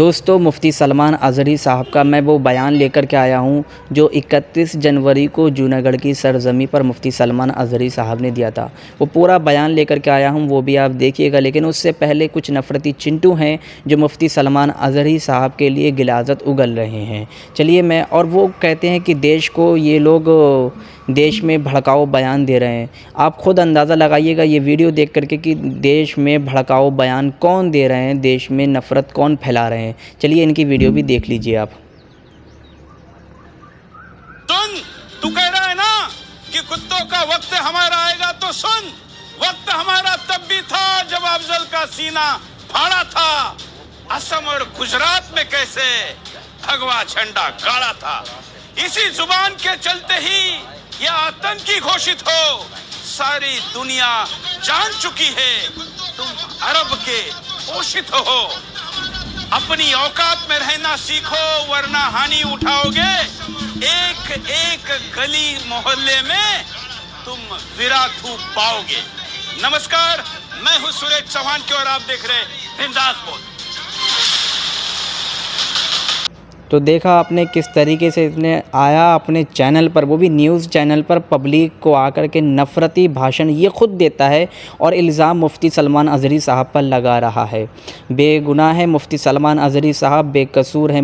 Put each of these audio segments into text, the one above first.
दोस्तों, मुफ्ती सलमान अज़हरी साहब का मैं वो बयान लेकर के आया हूँ जो 31 जनवरी को जूनागढ़ की सरज़मीं पर मुफ्ती सलमान अज़हरी साहब ने दिया था। वो पूरा बयान लेकर के आया हूँ, वो भी आप देखिएगा। लेकिन उससे पहले कुछ नफ़रती चिंटू हैं जो मुफ्ती सलमान अज़हरी साहब के लिए गिलाज़त उगल रहे हैं। चलिए और वो कहते हैं कि देश को ये लोग देश में भड़काऊ बयान दे रहे हैं। आप ख़ुद अंदाज़ा लगाइएगा ये वीडियो देख कर के कि देश में भड़काऊ बयान कौन दे रहे हैं, देश में नफ़रत कौन फैला रहे हैं। चलिए इनकी वीडियो भी देख लीजिए आप। सुन, तू कह रहा है ना कि कुत्तों का वक्त हमारा आएगा, तो सुन, वक्त हमारा तब भी था जब अफजल का सीना फाड़ा था। असम और गुजरात में कैसे भगवा झंडा गाड़ा था। इसी जुबान के चलते ही यह आतंकी घोषित हो सारी दुनिया जान चुकी है। तुम अरब के पोषित हो। अपनी औकात में रहना सीखो, वरना हानि उठाओगे। एक एक गली मोहल्ले में तुम विराथू पाओगे। नमस्कार, मैं हूं सुरेश चौहान की और आप देख रहे बिंदास बोल। तो देखा आपने किस तरीके से इसने आया अपने चैनल पर, वो भी न्यूज़ चैनल पर, पब्लिक को आकर के नफ़रती भाषण ये ख़ुद देता है और इल्ज़ाम मुफ्ती सलमान अज़हरी साहब पर लगा रहा है। बेगुनाह है मुफ्ती सलमान अज़हरी साहब, बेकसूर है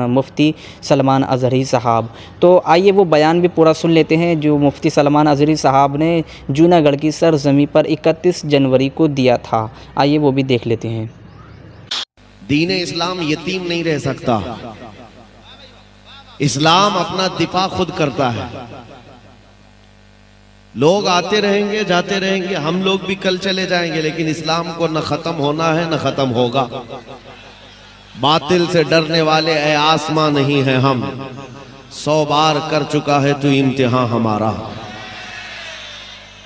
मुफ्ती सलमान अज़हरी साहब। तो आइए वो बयान भी पूरा सुन लेते हैं जो मुफ्ती सलमान अज़हरी साहब ने जूनागढ़ की सरज़मीं पर 31 जनवरी को दिया था। आइए वो भी देख लेते हैं। दीन इस्लाम यतीम नहीं रह सकता। इस्लाम अपना दिफा खुद करता है। लोग आते रहेंगे, जाते रहेंगे, हम लोग भी कल चले जाएंगे, लेकिन इस्लाम को न खत्म होना है न खत्म होगा। बातिल से डरने वाले ए आसमां नहीं है हम, 100 बार कर चुका है तू इम्तिहान हमारा।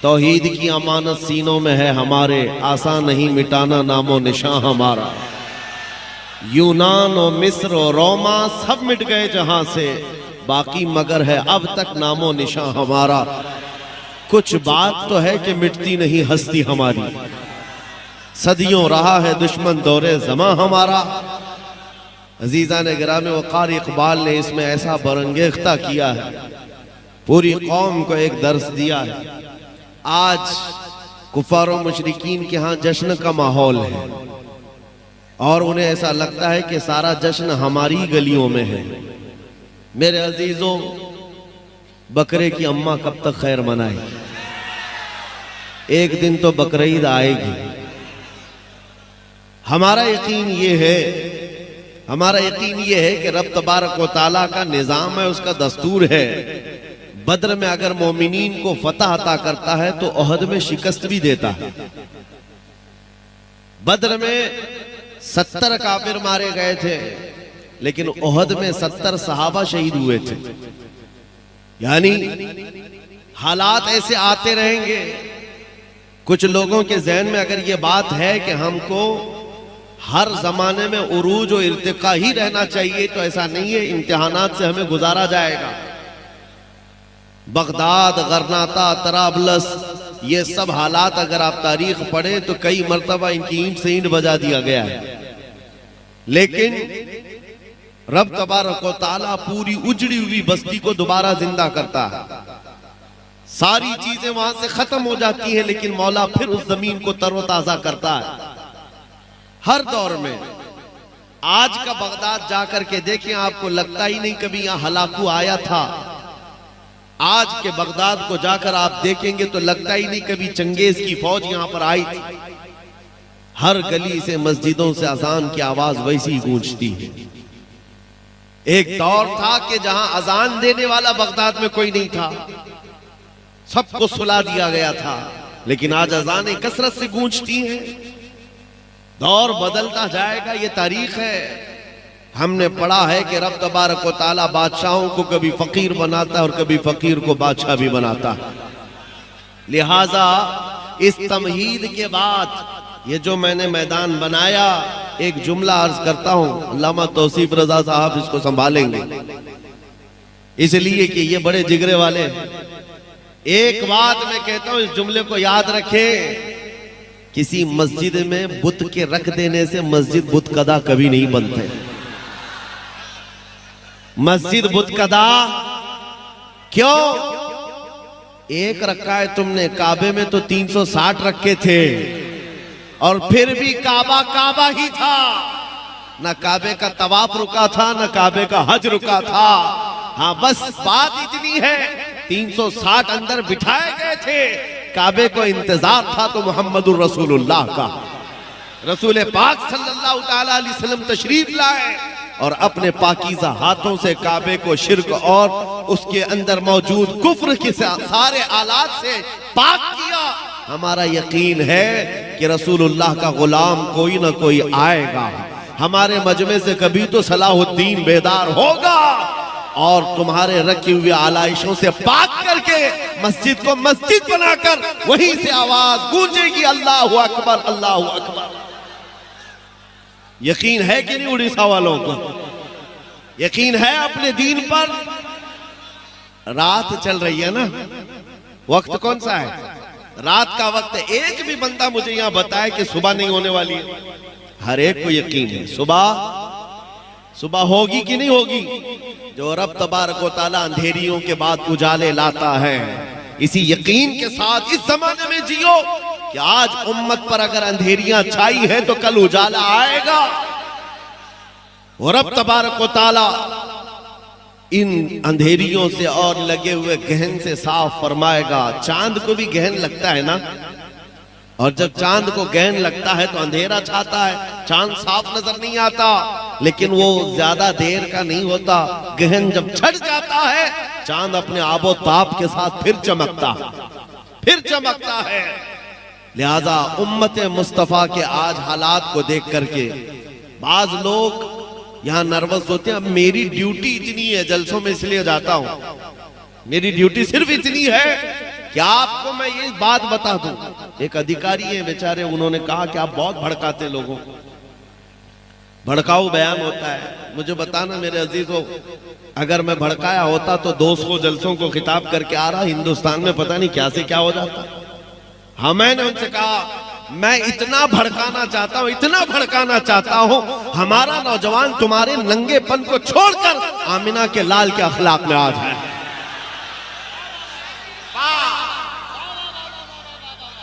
तौहीद की अमानत सीनों में है हमारे, आसान नहीं मिटाना नामो निशान हमारा। यूनान और मिस्र और रोमा सब मिट गए जहां से, बाकी मगर है अब तक नामो निशान हमारा। कुछ बात तो है कि मिटती नहीं हस्ती हमारी, सदियों रहा है दुश्मन दौरे ज़मां हमारा। अजीज़ान गिरामी वक़ार इक़बाल ने इसमें ऐसा बरंगेख्ता किया है, पूरी कौम को एक दर्स दिया है। आज कुफार और मुशरिकीन के यहाँ जश्न का माहौल है और उन्हें ऐसा लगता है कि सारा जश्न हमारी गलियों में है। मेरे अजीजों, बकरे की अम्मा कब तक खैर मनाएगी? एक दिन तो बकरीद आएगी। हमारा यकीन ये है कि रब तबारक व तआला का निजाम है, उसका दस्तूर है। बद्र में अगर मोमिनीन को फतह अता करता है तो ओहद में शिकस्त भी देता है। बद्र में 70 काफिर मारे गए थे, लेकिन ओहद में 70 सहाबा शहीद हुए थे। यानी हालात ऐसे आते रहेंगे। कुछ लोगों के ज़हन में अगर ये बात है कि हमको हर जमाने में उरूज और इर्तिका ही रहना चाहिए, तो ऐसा नहीं है। इम्तिहानात से हमें गुजारा जाएगा। बगदाद, गरनाता, तराबलस, ये सब हालात अगर आप तारीख पढ़ें तो कई मर्तबा इनकी ईंट से ईंट बजा दिया गया है। लेकिन रब तबारक व तआला पूरी उजड़ी हुई बस्ती को दोबारा जिंदा करता है। सारी चीजें वहां से खत्म हो जाती हैं, लेकिन मौला फिर उस जमीन को तरोताजा करता है हर दौर में। आज का बगदाद जाकर के देखें, आपको लगता ही नहीं कभी यहां हलाकू आया था। आज के बगदाद को जाकर आप देखेंगे तो लगता ही नहीं कभी चंगेज की फौज यहां पर आई थी। हर गली से, मस्जिदों से अजान की आवाज वैसी ही गूंजती है। एक दौर था कि जहां अजान देने वाला बगदाद में कोई नहीं था, सबको सुला दिया गया था। लेकिन आज अजानें कसरत से गूंजती हैं। दौर बदलता जाएगा, ये तारीख है। हमने पढ़ा है कि रब तबारक व तआला बादशाहों को कभी फकीर बनाता है और कभी फकीर को बादशाह भी बनाता है। लिहाजा इस तमहीद के बाद ये जो मैंने मैदान बनाया, एक जुमला अर्ज करता हूं, अल्लामा तौसीफ रजा साहब इसको संभालेंगे, इसलिए कि ये बड़े जिगरे वाले हैं। एक बात मैं कहता हूं, इस जुमले को याद रखें किसी मस्जिद में बुत के रख देने से मस्जिद बुतकदा कभी नहीं बनते। मस्जिद बुतकदा क्यों? एक रखा है तुमने, काबे में तो 360 रखे थे और फिर भी काबा काबा ही था। न काबे का तवाफ रुका था, न काबे का हज रुका था। हाँ, बस बात इतनी है 360 अंदर बिठाए गए थे। काबे को इंतजार था तो मोहम्मदुर रसूलुल्लाह का। रसूल पाक सल्लल्लाहु ताला अलैहि वसल्लम तशरीफ लाए और अपने पाकीज़ा हाथों से काबे को शिर्क और उसके अंदर मौजूद कुफ्र के सारे आलात से पाक किया। हमारा यकीन है कि रसूलुल्लाह का गुलाम कोई ना कोई आएगा, हमारे मजमे से कभी तो सलाहुद्दीन बेदार होगा और तुम्हारे रखी हुई आलाइशों से पाक करके मस्जिद को मस्जिद बनाकर वहीं से आवाज गूंजेगी, अल्लाहु अकबर, अल्लाहु अकबर। यकीन है कि नहीं उड़ीसा वालों को? यकीन है अपने दीन पर? रात चल रही है ना, वक्त कौन सा है? रात का वक्त है। एक भी बंदा मुझे यहां बताए कि सुबह नहीं होने वाली है। हर एक को यकीन है सुबह होगी कि नहीं होगी। जो रब तबारक व तआला अंधेरियों के बाद उजाले लाता है, इसी यकीन के साथ इस जमाने में जियो कि आज उम्मत पर अगर अंधेरियां छाई है तो कल उजाला आएगा। और रब तबारक व तआला इन अंधेरियों से और लगे हुए गहन से साफ फरमाएगा। चांद को भी गहन लगता है ना, और जब चांद को गहन लगता है तो अंधेरा छाता है, चांद साफ नजर नहीं आता, लेकिन वो ज्यादा देर का नहीं होता। गहन जब छट जाता है, चांद अपने आबो ताप के साथ फिर चमकता है। लिहाजा उम्मत मुस्तफा के आज हालात को देख करके बाज लोग यहां नर्वस होते हैं। अब मेरी ड्यूटी इतनी है जलसों में, इसलिए जाता हूं। मेरी ड्यूटी सिर्फ इतनी है कि आपको मैं ये बात बता दूं। एक अधिकारी है बेचारे, उन्होंने कहा कि आप बहुत भड़काते लोगों को, भड़काऊ बयान होता है। मुझे बताना मेरे अजीजों, अगर मैं भड़काया होता तो 200 जलसों को खिताब करके आ रहा, हिंदुस्तान में पता नहीं क्या से क्या हो जाता। हाँ, मैंने उनसे कहा मैं इतना भड़काना चाहता हूं, हमारा नौजवान तुम्हारे नंगेपन को छोड़कर आमिना के लाल के अखलाक में आ जाए।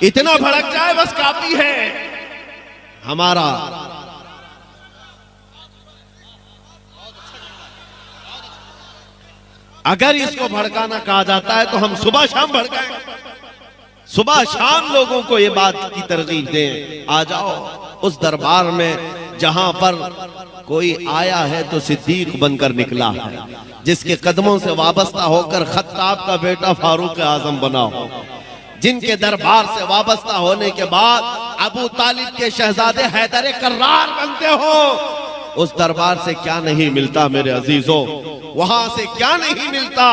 इतना भड़क जाए बस काफी है। हमारा अगर इसको भड़काना कहा जाता है तो हम सुबह शाम भड़काएं, सुबह शाम लोगों को ये बात की तरगीब दें। आ जाओ उस दरबार में जहां पर कोई आया है तो सिद्दीक बनकर निकला है, जिसके कदमों से वाबस्ता होकर खत्ताब का बेटा फारूक आजम बना हो, जिनके दरबार से वाबस्ता होने के बाद अबू तालिब के शहजादे हैदर कर्रार बनते हो। उस दरबार से क्या नहीं मिलता मेरे अजीजों, वहां से क्या नहीं मिलता।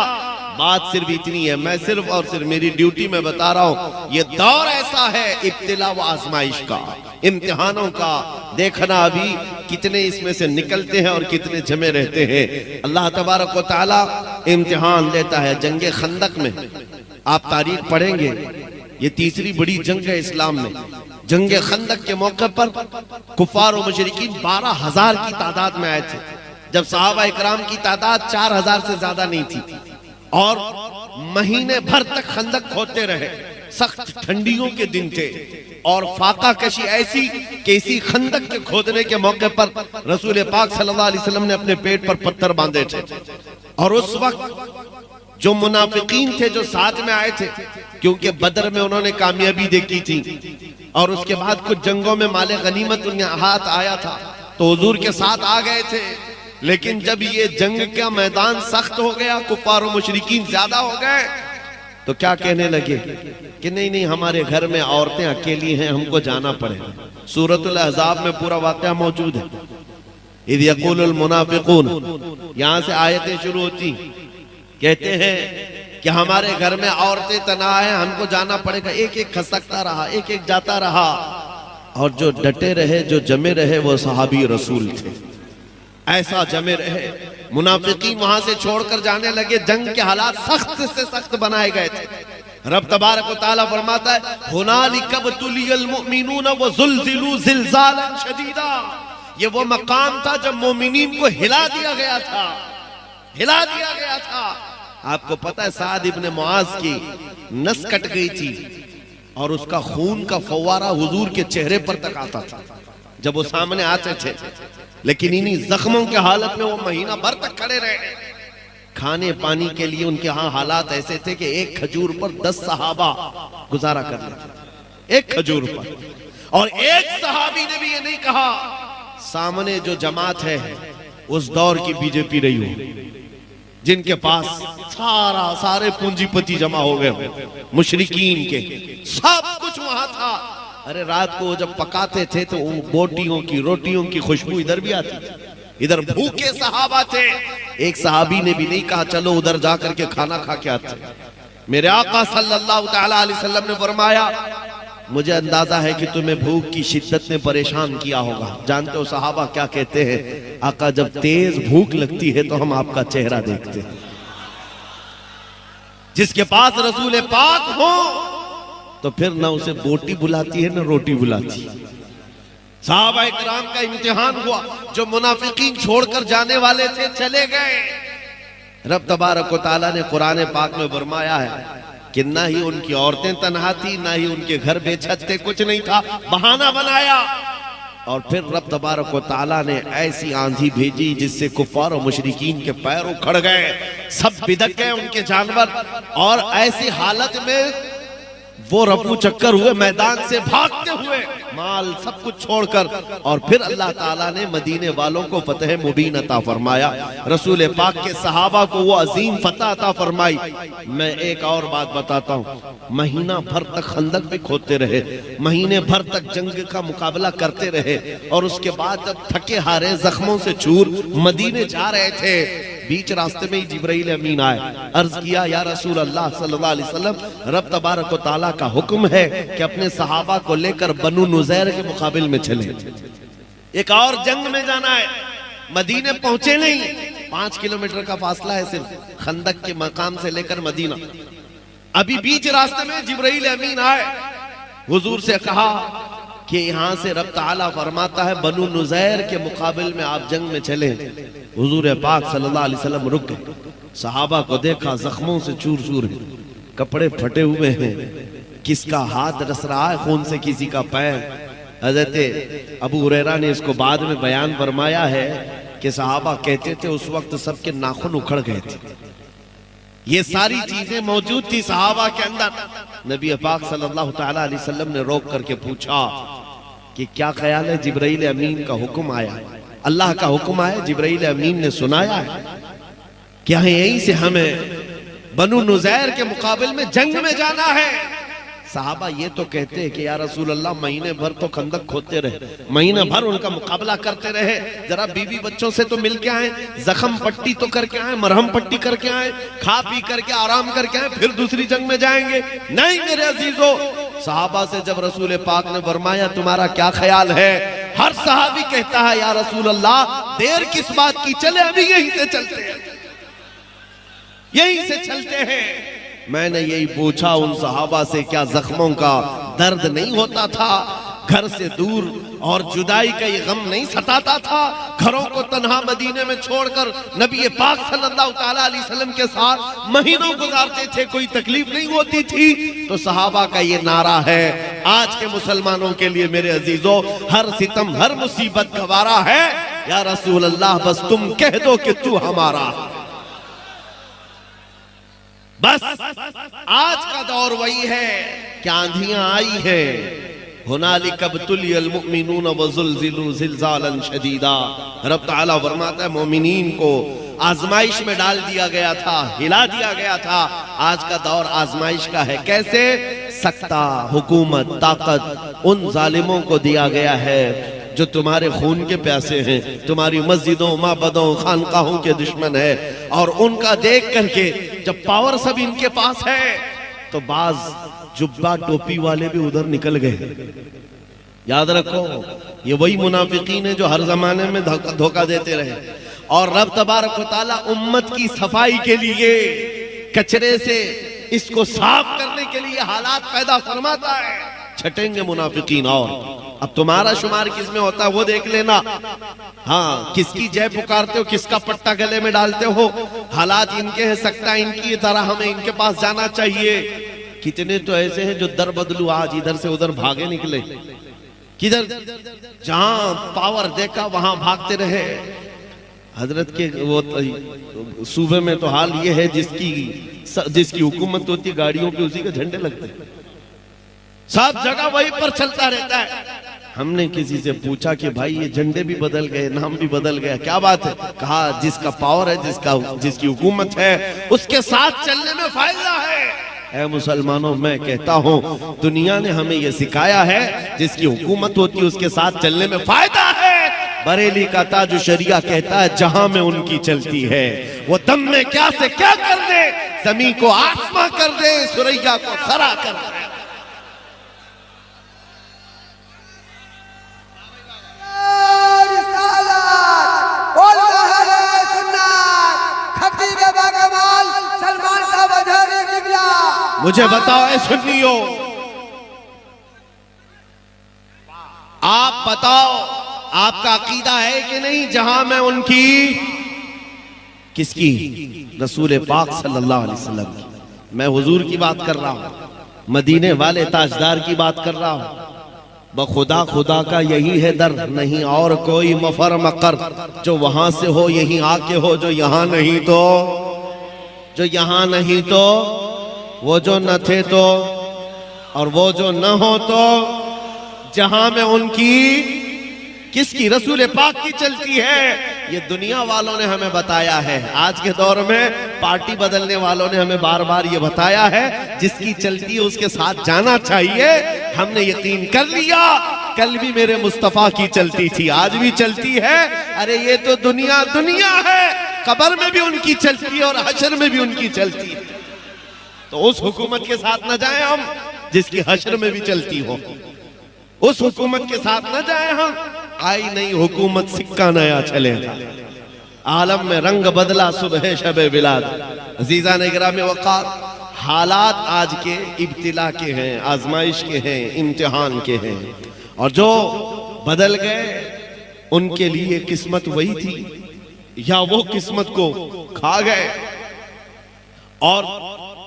बात सिर्फ इतनी है, मैं सिर्फ और सिर्फ मेरी ड्यूटी में बता रहा हूं। ये दौर ऐसा है इब्तिला व आजमाइश का, इम्तिहानों का। देखना अभी कितने इसमें से निकलते हैं और कितने जमे रहते हैं। अल्लाह तबारक व तआला इम्तिहान लेता है। जंगे खंदक में आप तारीख पढ़ेंगे, ये तीसरी बड़ी जंग है इस्लाम में। जंगे खंदक के मौके पर कुफार और मुशरिकीन 12,000 की तादाद में आए थे, जब सहाबा इकराम की तादाद 4,000 से ज्यादा नहीं थी। और महीने भर तक खंदक खोदते रहे। सख्त ठंडियों के दिन थे और फाका कशी ऐसी कि इसी खंदक के खोदने के मौके पर रसूल पाक सल्लल्लाहु अलैहि वसल्लम ने अपने पेट पर पत्थर बांधे थे। और उस वक्त जो मुनाफिकीन थे जो साथ में आए थे, क्योंकि बदर में उन्होंने कामयाबी देखी थी और उसके बाद कुछ जंगों में माले गनीमत उनके हाथ आया था, तो हुजूर के साथ आ गए थे। लेकिन जब ये जंग का मैदान सख्त हो गया, कुफार और मुशरिकीन ज्यादा हो गए, तो क्या कहने लगे कि नहीं नहीं, हमारे घर में औरतें अकेली हैं, हमको जाना पड़ेगा। सूरतुल अहज़ाब में पूरा वाक़या मौजूद है। इज़ यक़ूलुल मुनाफ़िक़ून, यहाँ से आयतें शुरू होती, कहते हैं कि हमारे घर में औरतें तना है, हमको जाना पड़ेगा। एक एक खसकता रहा, एक एक जाता रहा, और जो डटे रहे, जो जमे रहे, वो सहाबी रसूल थे। ऐसा जमे रहे। मुनाफिकीन वहां से छोड़कर जाने लगे। जंग के हालात सख्त से सख्त बनाए गए थे। रब तबारक व तआला फरमाता है हुनालिका बतुलियल मुमिनून व ज़ुलज़िलू ज़िलज़ालन शदीदा। ये वो मकाम था जब मोमिनीन को हिला दिया गया था, हिला दिया गया था। आपको पता है साद इब्ने मुआज की नस कट गई थी और उसका खून का फव्वारा हुजूर के चेहरे पर तक आता था जब वो सामने आते थे, लेकिन इन्हीं जख्मों के हालत में वो महीना भर तक खड़े रहे। खाने पानी के लिए उनके यहाँ हालात ऐसे थे कि एक खजूर पर 10 सहाबा गुजारा कर लेते थे, एक खजूर पर। और एक सहाबी ने भी ये नहीं कहा सामने जो जमात है उस दौर की बीजेपी रही हो, जिनके पास सारे पूंजीपति जमा हो गए, मुशरिकीन के सब कुछ वहां था। अरे रात को जब पकाते थे तो बोटियों की रोटियों की खुशबू इधर भी आती थी, इधर भूखे सहाबा थे। एक सहाबी ने भी नहीं कहा चलो उधर जाकर के खाना खा के आते। मेरे आका सल्लल्लाहु तआला अलैहि वसल्लम ने फरमाया मुझे अंदाजा है कि तुम्हें भूख की शिद्दत ने परेशान किया होगा। जानते हो सहाबा क्या कहते हैं? आका जब तेज भूख लगती है तो हम आपका चेहरा देखते हैं। जिसके पास रसूल पाक हो तो फिर ना उसे बोटी बुलाती है ना रोटी बुलाती है। सहाबा इकराम का इम्तिहान हुआ, जो मुनाफिकीन छोड़कर जाने वाले थे चले गए। रब तबारक व तआला ने कुरान पाक में फरमाया है कि ना ही उनकी औरतें तन्हा थी, ना ही उनके घर बेछत थे, कुछ नहीं था, बहाना बनाया। और फिर रब तबारक व तआला ने ऐसी आंधी भेजी जिससे कुफार और मुशरिकीन के पैर उखड़ गए, सब बिदक गए उनके जानवर। और ऐसी हालत में वो रफू चक्कर हुए, मैदान से भागते हुए माल सब कुछ छोड़कर। और फिर अल्लाह ताला ने मदीने वालों को फतह मुबीन अता फरमाया, रसूल पाक के सहाबा को वो अजीम फतह अता फरमाई। मैं एक और बात बताता हूँ, महीना भर तक खंदक भी खोदते रहे, महीने भर तक जंग का मुकाबला करते रहे। और उसके बाद जब थके हारे जख्मों से चूर मदीने जा रहे थे, बीच रास्ते में ही जिब्राइल अमीन आए। अर्ज किया या रसूल अल्लाह सल्लल्लाहु अलैहि वसल्लम, रब तबारक व तआला का हुक्म है कि अपने सहाबा को लेकर बनु नुज़ैर के मुकाबिल में चले, एक और जंग में जाना है। मदीने पहुंचे नहीं, 5 किलोमीटर का फासला है सिर्फ खंदक के मकाम से लेकर मदीना। अभी बीच रास्ते में जिब्राइल अमीन आए, हुजूर से कहा कि यहाँ से रब ताला फरमाता है बनु नुज़ैर के मुकाबिल में आप जंग में चले। हुजूर पाक सल्लल्लाहु अलैहि वसल्लम रुक गए, सहाबा को देखा जख्मों से चूर चूर हैं, कपड़े फटे हुए हैं, किसका हाथ रस रहा है खून से, किसी का पैर। हज़रत अबू हुरैरा ने इसको बाद में बयान फरमाया है कि सहाबा कहते थे उस वक्त सबके नाखून उखड़ गए थे। ये सारी चीजें मौजूद थी सहाबा के अंदर। नबी पाक सल्लल्लाहु तआला अलैहि वसल्लम ने रोक करके पूछा कि क्या ख्याल है? जिब्राइल अमीन का हुक्म आया, अल्लाह का हुक्म आया, जिब्राइल अमीन ने सुनाया है, क्या है यहीं से हमें बनु नुज़ैर के मुकाबिल में जंग में जाना है? साहबा ये तो कहते हैं कि या रसूल अल्लाह महीने भर तो खंदक खोदते रहे, महीने भर उनका मुकाबला करते रहे, जरा बीवी बच्चों से तो मिल के आए, जख्म पट्टी तो करके आए, मरहम पट्टी करके आए, खा पी करके आराम करके आए, फिर दूसरी जंग में जाएंगे। नहीं मेरे अजीजों, सहाबा से जब रसूल पाक ने फरमाया तुम्हारा क्या ख्याल है, हर सहाबी कहता है या रसूल अल्लाह देर किस बात की, चले अभी यहीं से चलते हैं, यहीं से चलते हैं। मैंने यही पूछा उन सहाबा से क्या जख्मों का दर्द नहीं होता था, घर से दूर और जुदाई का ये गम नहीं सताता था, घरों को तन्हा मदीने में छोड़कर नबी पाक सल्लल्लाहु ताला अलैहि वसल्लम के साथ महीनों गुजारते थे, कोई तकलीफ नहीं होती थी। तो सहाबा का ये नारा है आज के मुसलमानों के लिए मेरे अजीजों, हर सितम हर मुसीबत गवारा है, या रसूल अल्लाह बस तुम कह दो कि तू हमारा। बस आज का दौर वही है कि आंधियां आई है, हुनालिका बतुलियल मुमिनून व ज़ुलज़िलू ज़िलज़ालन शदीदा। रब ताला फरमाता है मोमिनीन को आजमाइश में डाल दिया गया था, हिला दिया गया था। आज का दौर आजमाइश का है। कैसे? सत्ता, हुकूमत, ताकत उन जालिमों को दिया गया है जो तुम्हारे खून के प्यासे हैं, तुम्हारी मस्जिदों, माबदों, खानकाहों के दुश्मन है। और उनका देख करके जब पावर सब इनके पास है तो बाज जुब्बा टोपी वाले भी उधर निकल गए। याद रखो ये वही मुनाफिकीन है जो हर जमाने में धोखा देते रहे। और रब तबारक व तआला उम्मत की सफाई के लिए कचरे से इसको साफ करने के लिए हालात पैदा फरमाता है। छटेंगे मुनाफिकीन। और अब तुम्हारा शुमार किस में होता है वो देख लेना। हाँ, किसकी जय पुकारते हो, किसका पट्टा गले में डालते हो। हालात इनके हैं, सकता इनकी तरह हमें इनके पास जाना चाहिए। कितने तो ऐसे हैं जो दर बदलू आज इधर से उधर भागे निकले, किधर जहां पावर देखा वहां भागते रहे। हजरत के वो सूबे में तो हाल ये है, जिसकी हुकूमत होती है गाड़ियों पे उसी के झंडे लगते हैं, सब जगह वही पर चलता रहता है। हमने किसी से पूछा कि भाई ये झंडे भी बदल गए, नाम भी बदल गया, क्या बात है? कहा जिसका पावर है, जिसकी हुकूमत है, उसके साथ चलने में फायदा है। ऐ मुसलमानों, मैं कहता हूँ दुनिया ने हमें ये सिखाया है, जिसकी हुकूमत होती है उसके साथ चलने में फायदा है। बरेली का ताजु शरिया कहता है जहां में उनकी चलती है वो दम में क्या से क्या कर दे, जमीन को आसमां कर दे, सुरैया को सरा कर दे। मुझे बताओ ऐ सुन्नियों, आप बताओ आपका अकीदा है कि नहीं जहां मैं उनकी, किसकी? रसूल पाक सल्लल्लाहु अलैहि वसल्लम की। मैं हुजूर की बात कर रहा हूं, मदीने वाले ताजदार की बात कर रहा हूं। बखुदा खुदा का यही है दर, नहीं और कोई मफर मकर। जो वहां से हो यहीं आके हो, जो यहां नहीं तो, जो यहां नहीं तो, वो जो न थे तो, और वो जो न हो तो, जहां में उनकी, किसकी? रसूल पाक की चलती है। ये दुनिया वालों ने हमें बताया है। आज के दौर में पार्टी बदलने वालों ने हमें बार बार ये बताया है, जिसकी चलती है उसके साथ जाना चाहिए। हमने यकीन कर लिया, कल भी मेरे मुस्तफा की चलती थी, आज भी चलती है। अरे ये तो दुनिया दुनिया है, कब्र में भी उनकी चलती है और हशर में भी उनकी चलती है। तो उस हुकूमत के साथ न जाए हम जिसकी हशर में भी चलती हो, उस हुकूमत के साथ न जाए हम। आई नई हुकूमत सिक्का नया चलेगा, आलम में रंग बदला सुबह शबे बिलाद। अजीजा ने गिरामी वक़ार, हालात आज के इब्तिला के हैं, आजमाइश के हैं, इम्तिहान के हैं, और जो बदल गए उनके लिए किस्मत वही थी या वो किस्मत को खा गए। और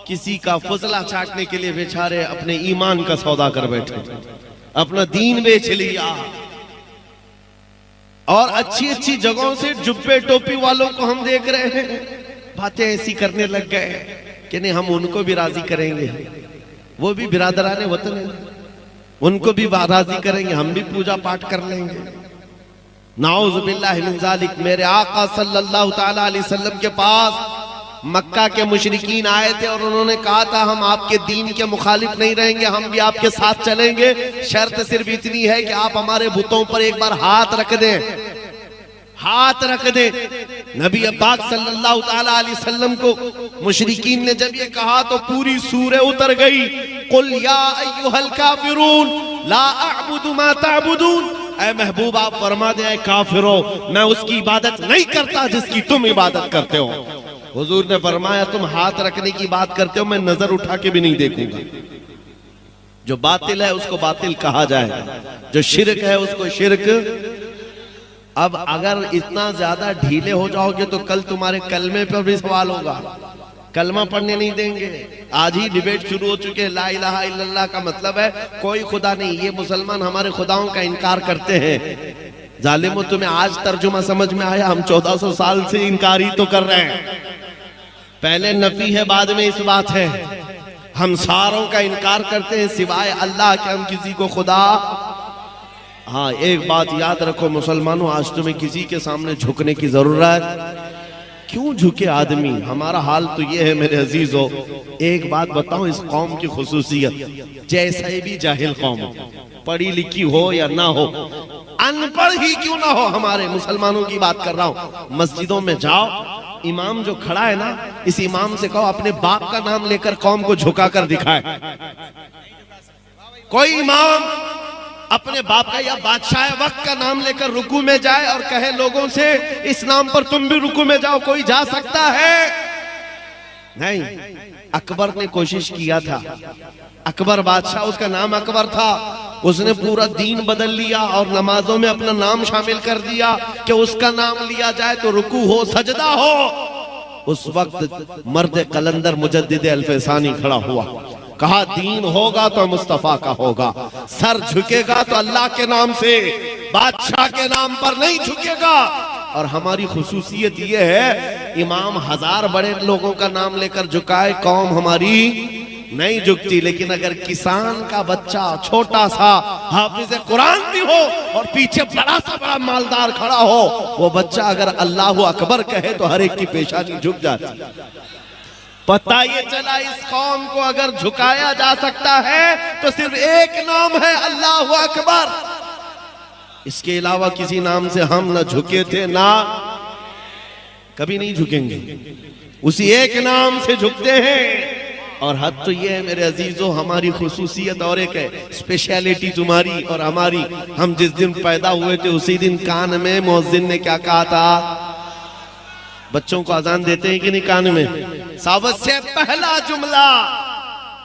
किसी का फजला चाटने के लिए बेचारे अपने ईमान का सौदा कर बैठे, अपना दीन बेच लिया। और अच्छी अच्छी जगहों से जुब्बे टोपी वालों को हम देख रहे हैं, बातें ऐसी करने लग गए कि नहीं हम उनको भी राजी करेंगे, वो भी बिरादराने वतन है, उनको भी राजी करेंगे, हम भी पूजा पाठ कर लेंगे। नाउज़ु बिल्लाहि मिन ज़ालिक। मेरे आका सल्लल्लाहु ताला अलैहि वसल्लम के पास मक्का के मुशरिकीन आए थे और उन्होंने कहा था हम आपके दीन के मुखालिफ नहीं रहेंगे, हम भी आपके साथ चलेंगे, शर्त सिर्फ इतनी है कि आप हमारे बुतों पर एक बार हाथ रख दें, हाथ रख दें। नबी पाक सल्लल्लाहु ताला अलैहि वसल्लम को मुशरिकीन ने जब ये कहा तो पूरी सूरह उतर गई, कुल या अय्युहल काफिरून ला अअबुदु मा तअबुदून। ऐ महबूब आप फरमा दें, ऐ काफिरों मैं उसकी इबादत नहीं करता जिसकी तुम इबादत करते हो। हुजूर ने फरमाया तुम हाथ रखने की बात करते हो, मैं नजर उठा के भी नहीं देखूंगा। जो बातिल है उसको बातिल कहा जाए, जो शिरक है उसको शिरक। अब अगर इतना ज्यादा ढीले हो जाओगे तो कल तुम्हारे कलमे पर भी सवाल होगा, कलमा पढ़ने नहीं देंगे। आज ही डिबेट शुरू हो चुके हैं, ला इलाहा इल्लल्लाह का मतलब है कोई खुदा नहीं। ये मुसलमान हमारे खुदाओं का इनकार करते हैं। जालिमो तुम्हें आज तर्जुमा समझ में आया? हम 1400 साल से इनकार ही तो कर रहे हैं। पहले नफी है, बाद में इस बात है। हम सारों का इनकार करते हैं सिवाय अल्लाह के, हम किसी को खुदा। हाँ, एक बात याद रखो मुसलमानों, आज तुम्हें किसी के सामने झुकने की जरूरत क्यों झुके आदमी? हमारा हाल तो ये है मेरे अजीजों। एक बात बताऊं, इस कौम की खुसूसियत, जैसे भी जाहिल कौम हो, पढ़ी लिखी हो या ना हो, अनपढ़ ही क्यों ना हो, हमारे मुसलमानों की बात कर रहा हूं, मस्जिदों में जाओ, इमाम जो खड़ा है ना, इस इमाम से कहो अपने बाप का नाम लेकर कौम को झुका कर दिखाए। कोई इमाम अपने बाप का या बादशाह वक्त का नाम लेकर रुकू में जाए और कहे लोगों से इस नाम पर तुम भी रुकू में जाओ, कोई जा सकता है? नहीं। अकबर ने कोशिश किया था, अकबर बादशाह, उसका नाम अकबर था, उसने पूरा दीन बदल लिया और नमाजों में अपना नाम शामिल कर दिया कि उसका नाम लिया जाए तो रुकू हो, सजदा हो। उस वक्त मर्द कलंदर मुजद्दिद अल्फसानी खड़ा हुआ, कहा दीन होगा तो मुस्तफा का होगा, सर झुकेगा तो अल्लाह के नाम से, बादशाह के नाम पर नहीं झुकेगा। और हमारी खुसूसियत ये है, इमाम 1000 बड़े लोगों का नाम लेकर झुकाए, कौम हमारी नहीं झुकती। लेकिन अगर किसान का बच्चा छोटा सा हाफिज कुरान भी हो और पीछे बड़ा सा बड़ा मालदार खड़ा हो, वो बच्चा अगर अल्लाह अकबर कहे तो हर एक की पेशानी झुक जाती। पता ये चला इस कौम को अगर झुकाया जा सकता है तो सिर्फ एक नाम है, अल्लाह अकबर। इसके अलावा किसी नाम से हम ना झुके थे, ना कभी नहीं झुकेंगे, उसी एक नाम से झुकते हैं। और हद तो ये है मेरे अजीजों, हमारी खुसूसियत और एक है, स्पेशलिटी तुम्हारी और हमारी। हम जिस दिन पैदा हुए थे उसी दिन कान में मुअज्जिन ने क्या कहा था? बच्चों को अजान देते हैं कि नहीं कान में? सबसे पहला जुमला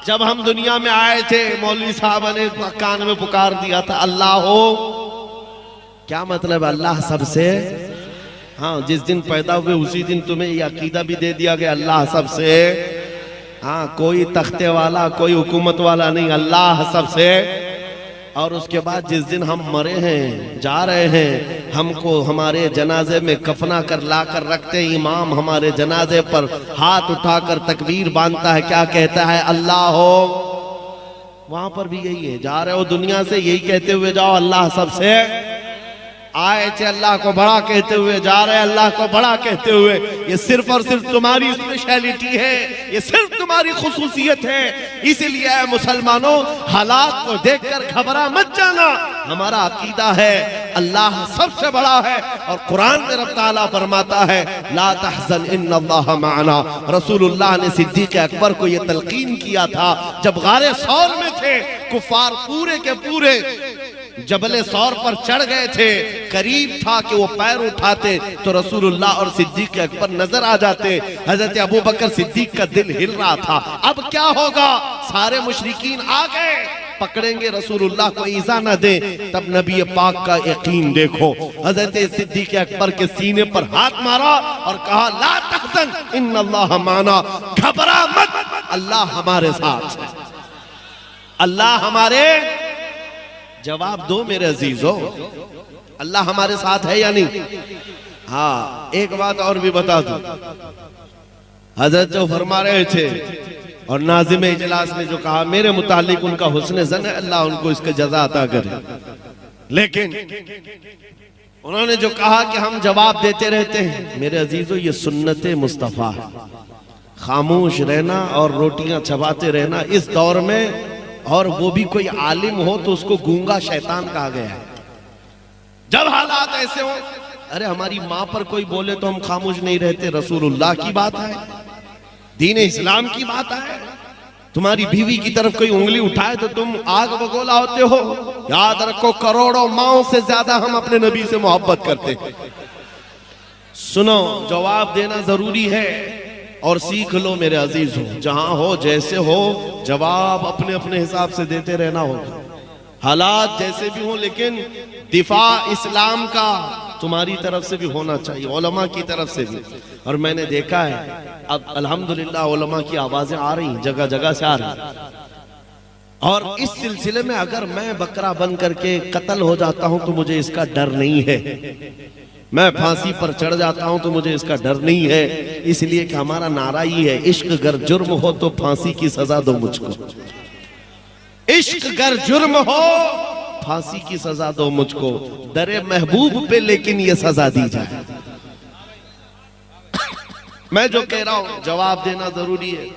जब हम दुनिया में आए थे मौलवी साहब ने कान में पुकार दिया था, अल्लाह हो। क्या मतलब? अल्लाह सबसे। हाँ, जिस दिन पैदा हुए उसी दिन तुम्हें ये अकीदा भी दे दिया गया, अल्लाह सबसे। हाँ, कोई तख्ते वाला, कोई हुकूमत वाला नहीं, अल्लाह सबसे। और उसके बाद जिस दिन हम मरे हैं, जा रहे हैं, हमको हमारे जनाजे में कफना कर ला कर रखते, इमाम हमारे जनाजे पर हाथ उठाकर तकबीर बांधता है, क्या कहता है? अल्लाह हो। वहां पर भी यही है, जा रहे हो दुनिया से यही कहते हुए जाओ, अल्लाह सबसे। आए थे अल्लाह को बड़ा कहते हुए, जा रहे अल्लाह को बड़ा कहते हुए। ये सिर्फ और सिर्फ तुम्हारी स्पेशलिटी है, ये सिर्फ तुम्हारी खुसूसियत है। इसीलिए मुसलमानों, हालात को देखकर घबरा मत जाना। हमारा अकीदा है अल्लाह सबसे बड़ा है, और कुरान में रब ताला फरमाता है ला तहज़न इन्नल्लाह माना। रसूलुल्लाह ने सिद्दीक़ अकबर को यह तलकीन किया था जब गारे सौर में थे, कुफार पूरे के पूरे जबले सौर पर चढ़ गए थे, करीब था कि वो पैर उठाते तो रसूलुल्लाह और सिद्दीक़ अकबर नजर आ जाते। हजरत अबू बकर सिद्दीक का दिल हिल रहा था, अब क्या होगा? सारे मुशरिकीन आ गए, पकड़ेंगे रसूलुल्लाह को ईजा न दे। तब नबी पाक का यकीन देखो, हजरत सिद्दीक़ अकबर के सीने पर हाथ मारा और कहा ला तहज़न इन्नल्लाह माना, घबरा मत, अल्लाह हमारे साथ है, अल्लाह हमारे। जवाब दो मेरे अजीजों, अल्लाह हमारे साथ है या नहीं? हाँ, एक बात और भी बता दूं, हजरत जो फरमा रहे थे और नाज़िम इजलास ने जो कहा, मेरे मुतालिक उनका हुस्न ज़न है, अल्लाह उनको इसका जज़ा अता करे। लेकिन उन्होंने जो कहा कि हम जवाब देते रहते हैं, मेरे अजीजों ये सुन्नते मुस्तफ़ा है, खामोश रहना और रोटियां चबाते रहना इस दौर में, और वो भी कोई आलिम हो तो उसको गूंगा शैतान कहा गया है। जब हालात ऐसे हो, अरे हमारी माँ पर कोई बोले तो हम खामोश नहीं रहते, रसूलुल्लाह की बात है, दीन इस्लाम की बात है। तुम्हारी बीवी की तरफ कोई उंगली उठाए तो तुम आग बगोला होते हो। याद रखो, करोड़ों माओं से ज्यादा हम अपने नबी से मोहब्बत करते हैं। सुनो, जवाब देना जरूरी है और सीख लो मेरे अजीज हो, जहां हो जैसे हो, जवाब अपने अपने हिसाब से देते रहना होगा, हालात जैसे भी हो। लेकिन दिफा इस्लाम का तुम्हारी तरफ से भी होना चाहिए, उलमा की तरफ से भी। और मैंने देखा है अब अल्हम्दुलिल्लाह उलमा की आवाजें आ रही, जगह जगह से आ रही। और इस सिलसिले में अगर मैं बकरा बन करके कत्ल हो जाता हूं तो मुझे इसका डर नहीं है, मैं फांसी पर चढ़ जाता हूं तो मुझे इसका डर नहीं है। इसलिए कि हमारा नारा ही है, इश्क गर जुर्म हो तो फांसी की सजा दो मुझको, इश्क गर जुर्म हो फांसी की सजा दो मुझको, दरे महबूब पे लेकिन ये सजा दी जाए। मैं जो कह रहा हूं जवाब देना जरूरी है।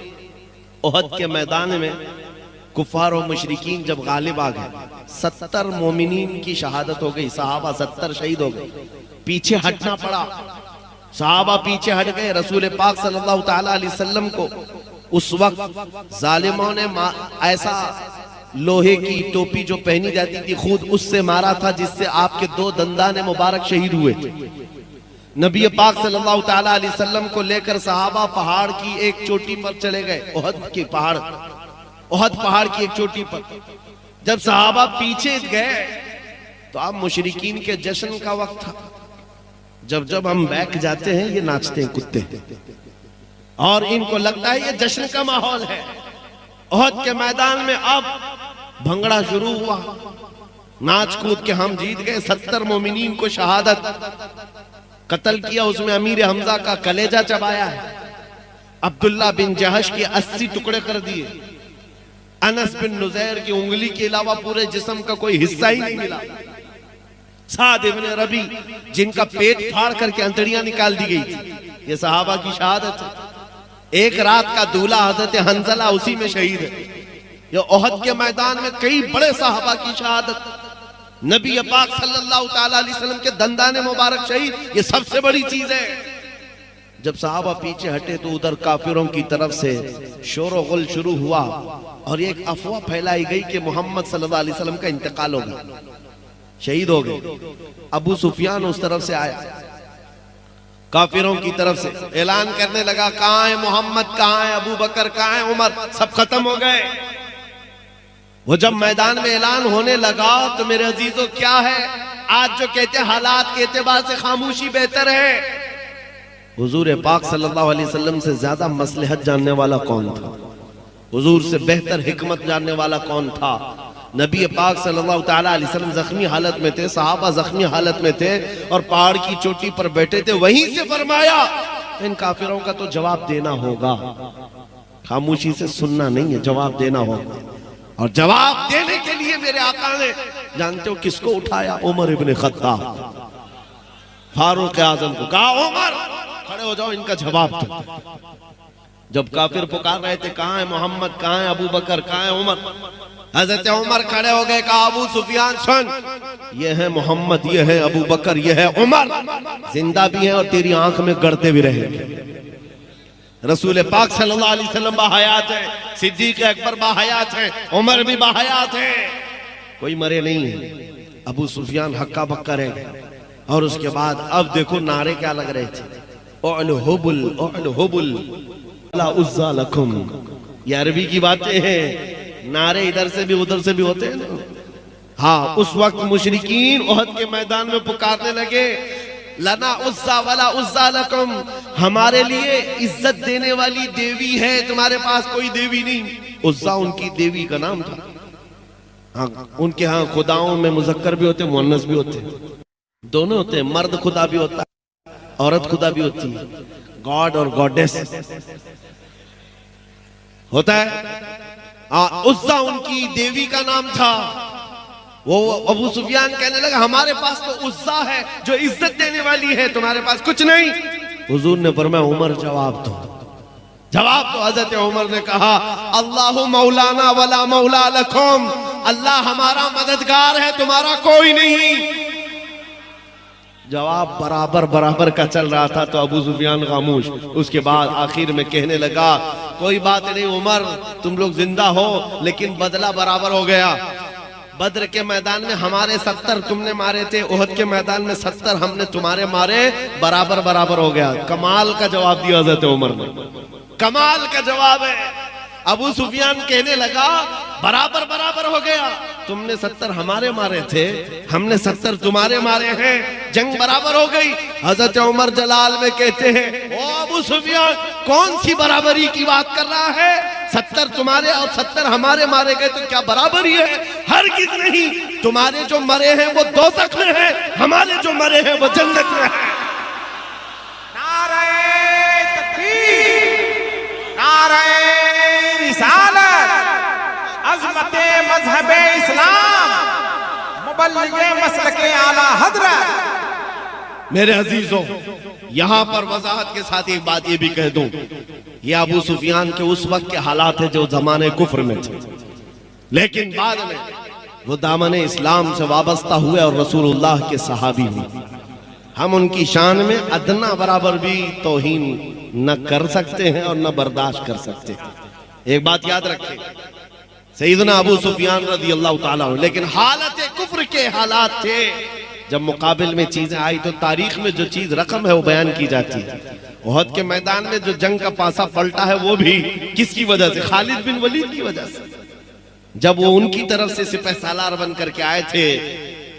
ओहद के मैदान में कुफार और मुशरिकीन जब गालिब आ गए, 70 मोमिनीन की शहादत हो गई, सहाबा 70 शहीद हो गए, पीछे हटना पड़ा, सहाबा पीछे हट गए। रसूल पाक सल्लल्लाहु ताला अलैहि वसल्लम को उस वक्त जालिमों ने ऐसा लोहे की टोपी जो पहनी जाती थी खुद उससे मारा था, जिससे आपके 2 दंदाने मुबारक शहीद हुए थे। नबी पाक सल्लल्लाहु ताला अलैहि वसल्लम को लेकर सहाबा पहाड़ की एक चोटी पर चले गए, ओहद की पहाड़ की एक चोटी पर। जब सहाबा पीछे गए तो अब मुशरिकीन के जश्न का वक्त था। जब जब हम बैठ जाते हैं ये नाचते हैं कुत्ते, और इनको लगता है ये जश्न का माहौल है। ओहद के मैदान में अब भंगड़ा शुरू हुआ, नाच कूद के हम जीत गए। 70 मोमिनीन को शहादत, कत्ल किया, उसमें अमीर हमजा का कलेजा चबाया है, अब्दुल्ला बिन जहश के 80 टुकड़े कर दिए, अनस बिन नुजैर की उंगली के अलावा पूरे जिस्म का कोई हिस्सा ही नहीं मिला, साद इब्न रबी जिनका पेट फाड़ करके अंतड़ियां निकाल दी गई थी, ये सहाबा की शहादत है। एक रात का दूल्हा हजरत हंजला उसी में शहीद है। ये ओहद के मैदान में कई बड़े सहाबा की शहादत, नबी पाक सल्लल्लाहु ताला अलैहि वसल्लम के दंदाने मुबारक शहीद, ये सबसे बड़ी चीज है। जब सहाबा पीछे हटे तो उधर काफिरों की तरफ से शोर गुल शुरू हुआ और एक अफवाह फैलाई गई कि मोहम्मद सल्लल्लाहु अलैहि वसल्लम का इंतकाल हो गया, शहीद हो गए। अबू सुफियान उस तरफ से आया, काफिरों की तरफ से ऐलान करने लगा, कहां है मोहम्मद, कहां है अबू बकर, कहां है उमर, सब खत्म हो गए। वो जब मैदान में ऐलान होने लगा तो मेरे अजीजों क्या है, आज जो कहते हैं हालात के एतबार से खामोशी बेहतर है। हुजूर पाक सल्लल्लाहु अलैहि वसल्लम से ज्यादा मसलहत जानने वाला कौन था, हुजूर से बेहतर हिकमत जानने वाला कौन था। नबी पाक सल्लल्लाहु ताला अलैहि वसल्लम जख्मी हालत में थे, सहाबा जख्मी हालत में थे और पहाड़ की चोटी पर बैठे थे। वहीं से फरमाया इन काफिरों का तो जवाब देना होगा, खामोशी से सुनना नहीं है, जवाब देना होगा। और जवाब देने के लिए मेरे आका ने जानते हो किसको उठाया, उमर इब्न खत्ताब, फारूक आजम को कहा, उमर खड़े हो जाओ, इनका जवाब दो। जब काफिर पुकार रहे थे, कहां है मोहम्मद, कहां है अबू बकर, कहां है उमर, हजरत उमर खड़े हो गए, कहा, अबू सुफियान सुन, ये है मोहम्मद, ये है अबू बकर, ये है उमर, जिंदा भी है और तेरी आंख में गड़ते भी रहेंगे। रसूल पाक सल्लल्लाहु अलैहि वसल्लम बाहयात है, सिद्दीक अकबर बाहयात है, उमर भी बाहयात है, कोई मरे नहीं है। अबू सुफियान हक्का बक्का रह गए। और उसके बाद अब देखो नारे क्या लग रहे थे, उअल हुबुल उअल हुबुल ला उज़्ज़ा लकुम, ये अरबी की बातें हैं, नारे इधर से भी उधर से भी होते हैं ना। हाँ, उस वक्त मुशरिकीन ओहद के मैदान में पुकारने लगे, लना उज़्ज़ा वला उज़्ज़ा लकुम, हमारे लिए इज्जत देने वाली देवी है, तुम्हारे पास कोई देवी नहीं। उज़्ज़ा उनकी देवी का नाम था। हाँ, उनके यहाँ खुदाओं में मुज़क्कर भी होते, मुअन्नस भी होते, दोनों होते हैं। मर्द खुदा भी होता है, औरत खुदा भी होती है, गॉड और गॉडेस होता है। उज़्ज़ा उनकी देवी का नाम था। वो अबू सुफियान कहने लगा, हमारे पास तो उज़्ज़ा है जो इज्जत देने वाली है, तुम्हारे पास कुछ नहीं। हुजूर ने फरमाया, उमर जवाब दो, जवाब दो। हजरत उमर ने कहा, अल्लाहु मौलाना वला मौला लकुम, अल्लाह हमारा मददगार है, तुम्हारा कोई नहीं। जवाब बराबर बराबर का चल रहा था तो अबू सुफियान खामोश। उसके बाद आखिर में कहने लगा, कोई बात नहीं उमर, तुम लोग जिंदा हो लेकिन बदला बराबर हो गया। बद्र के मैदान में हमारे 70 तुमने मारे थे, ओहद के मैदान में 70 हमने तुम्हारे मारे, बराबर बराबर हो गया। कमाल का जवाब दिया हज़रत उमर ने, कमाल का जवाब है। अबू सुफियान कहने लगा, बराबर बराबर हो गया, तुमने 70 हमारे मारे थे, हमने 70 तुम्हारे मारे हैं, जंग बराबर हो गई। हजरत उमर जलाल में कहते हैं, ओ अबू सुफियान, कौन सी बराबरी की बात कर रहा है, 70 तुम्हारे और 70 हमारे मारे गए तो क्या बराबरी है? हरगिज़ नहीं, तुम्हारे जो मरे हैं वो दोज़ख में हैं, हमारे जो मरे हैं वो जन्नत में हैं। नारे तकबीर, नारे रिसालत, अज़मते मज़हबे इस्लाम, मुबल्लिगे मसलके आला हज़रत। मेरे अजीजों, यहां पर वजाहत के साथ एक बात ये भी कह दूं, ये अबू सुफियान के उस वक्त के हालात है जो जमाने कुफ्र में थे, लेकिन बाद में वो दामन इस्लाम से वाबस्ता हुए और रसूलुल्लाह के सहाबी हुए। हम उनकी शान में अदना बराबर भी तौहीन न कर सकते हैं और न बर्दाश्त कर सकते हैं। एक बात याद रखें, सैयदना अबू सुफियान रज़ियल्लाहु ताला अन्हु, लेकिन हालत कुफ्र के हालात थे, जब मुकाबिल में चीजें आई तो तारीख में जो चीज रकम है वो बयान की जाती है। उहद के मैदान में जो जंग का पासा पलटा है वो भी किसकी वजह से? खालिद बिन वलीद की वजह से। जब वो उनकी तरफ से सिपह सालार बन करके आए थे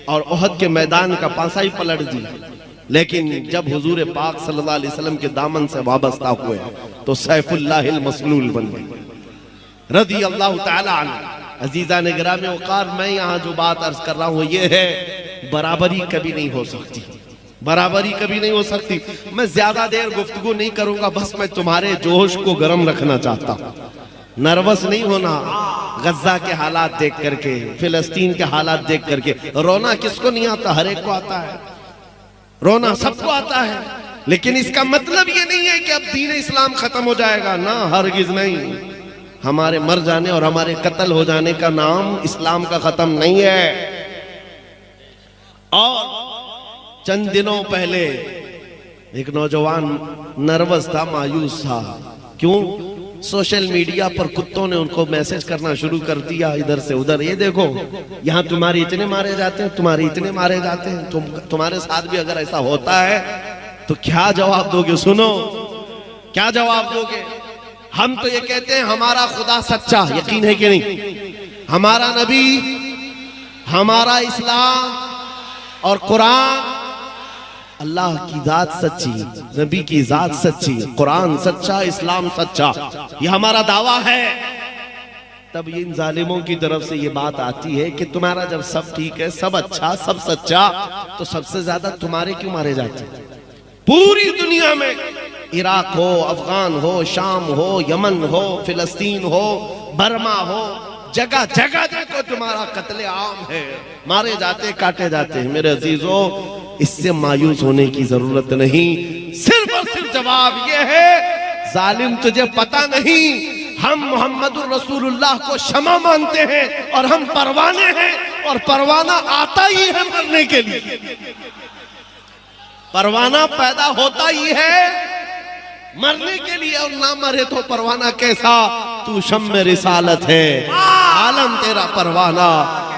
और उहद के मैदान का पासा ही पलट दिया, लेकिन जब हुजूर पाक सल्लल्लाहु अलैहि वसल्लम के दामन से वाबस्ता हुए तो सैफुल्लाहिल मसलूल बन गए रदी अल्लाह ताला अन्हु। अजीजा ने गिरामी वक़ार, मैं यहाँ जो बात अर्ज कर रहा हूँ ये है, बराबरी कभी नहीं हो सकती, बराबरी कभी नहीं हो सकती। मैं ज्यादा देर गुफ्तगू नहीं करूंगा, बस मैं तुम्हारे जोश को गर्म रखना चाहता हूँ। नर्वस नहीं होना गज्जा के हालात देख करके, फिलिस्तीन के हालात देख करके। रोना किसको नहीं आता? हर एक को आता है, रोना सबको आता है, लेकिन इसका मतलब ये नहीं है कि अब दीन इस्लाम खत्म हो जाएगा ना, हरगिज नहीं। हमारे मर जाने और हमारे कत्ल हो जाने का नाम इस्लाम का खत्म नहीं है। और चंद दिनों पहले एक नौजवान नर्वस था, मायूस था। क्यों? सोशल मीडिया पर कुत्तों ने उनको मैसेज करना शुरू कर दिया इधर से उधर, ये देखो यहाँ तुम्हारे इतने मारे जाते हैं, तुम्हारे इतने मारे जाते हैं, तुम्हारे साथ भी अगर ऐसा होता है तो क्या जवाब दोगे? सुनो, क्या जवाब दोगे? हम तो ये कहते हैं हमारा खुदा सच्चा, यकीन है कि नहीं? हमारा नबी, हमारा इस्लाम और कुरान, अल्लाह की जात सच्ची, नबी की जात सच्ची, कुरान सच्चा, इस्लाम सच्चा, ये हमारा दावा है। तब इन जालिमों की तरफ से ये बात आती है कि तुम्हारा जब सब ठीक है, सब अच्छा, सब सच्चा, तो सबसे ज्यादा तुम्हारे क्यों मारे जाते हैं? पूरी दुनिया में इराक हो, अफगान हो, शाम हो, यमन हो, फिलिस्तीन हो, बर्मा हो, जगह जगह देखो तुम्हारा कत्ले आम है, मारे जाते, काटे जाते हैं। मेरे अजीजों, इससे मायूस होने की जरूरत नहीं। सिर्फ और सिर्फ जवाब यह है, जालिम तुझे पता नहीं, हम मोहम्मदुर रसूलुल्लाह को क्षमा मानते हैं और हम परवाने हैं, और परवाना आता ही है मरने के लिए। परवाना पैदा होता ही है मरने के लिए, और ना मरे तो परवाना कैसा? तू शम्मे रिसालत है, आलम तेरा परवाना,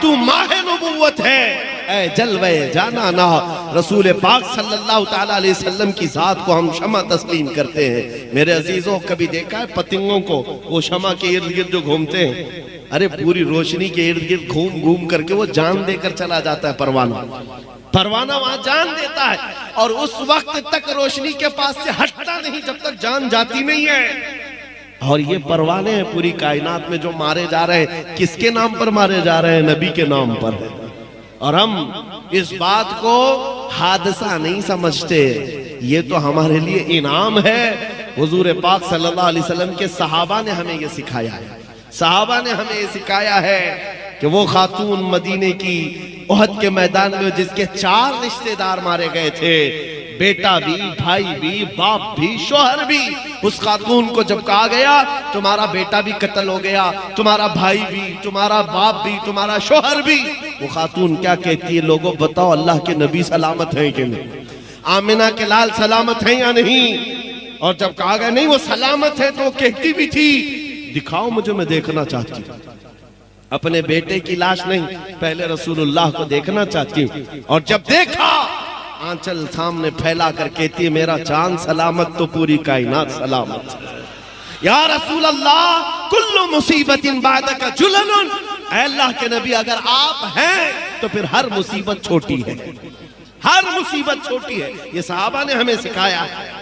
तू माहे नबुव्वत है, ऐ जलवे जाना ना। रसूल पाक सल्लल्लाहु ताला अलैहि वसल्लम की जात को हम क्षमा तस्लीम करते हैं। मेरे अजीजों, कभी देखा है पतंगों को वो क्षमा के इर्द गिर्द जो घूमते हैं? अरे पूरी रोशनी के इर्द गिर्द घूम घूम करके वो जान देकर चला जाता है परवाना। परवाना वहां जान देता है और उस वक्त तक रोशनी के पास से हटता नहीं जब तक जान जाती नहीं है। और ये परवाने हैं पूरी कायनात में जो मारे जा रहे हैं, किसके नाम पर मारे जा रहे हैं? नबी के नाम पर। और हम इस बात को हादसा नहीं समझते, ये तो हमारे लिए इनाम है। हुजूर पाक सल्लल्लाहु अलैहि वसल्लम के सहाबा ने हमें ये सिखाया है, सहाबा ने हमें ये सिखाया है कि वो खातून मदीने की उहद के मैदान में जिसके 4 रिश्तेदार मारे गए थे, बेटा भी, भाई भी, बाप भी, शोहर भी, उस खातून को जब कहा गया तुम्हारा बेटा भी कत्ल हो गया, तुम्हारा भाई भी, तुम्हारा बाप भी, तुम्हारा शोहर भी, वो खातून क्या कहती है? लोगों बताओ, अल्लाह के नबी सलामत हैं कि नहीं? आमिना के लाल सलामत हैं या नहीं? और जब कहा गया नहीं वो सलामत है, तो वो कहती भी थी दिखाओ मुझे, मैं देखना चाहती हूँ। अपने बेटे की लाश नहीं, पहले रसूलुल्लाह को देखना चाहती हूँ। और जब देखा, आंचल सामने फैला कर कहती है मेरा चांद सलामत तो पूरी कायनात सलामत। या रसूल अल्लाह, कुल्लु मुसीबतिन बादका जुलनुन, अल्लाह के नबी अगर आप हैं तो फिर हर मुसीबत छोटी है, हर मुसीबत छोटी है। ये सहाबा ने हमें सिखाया है।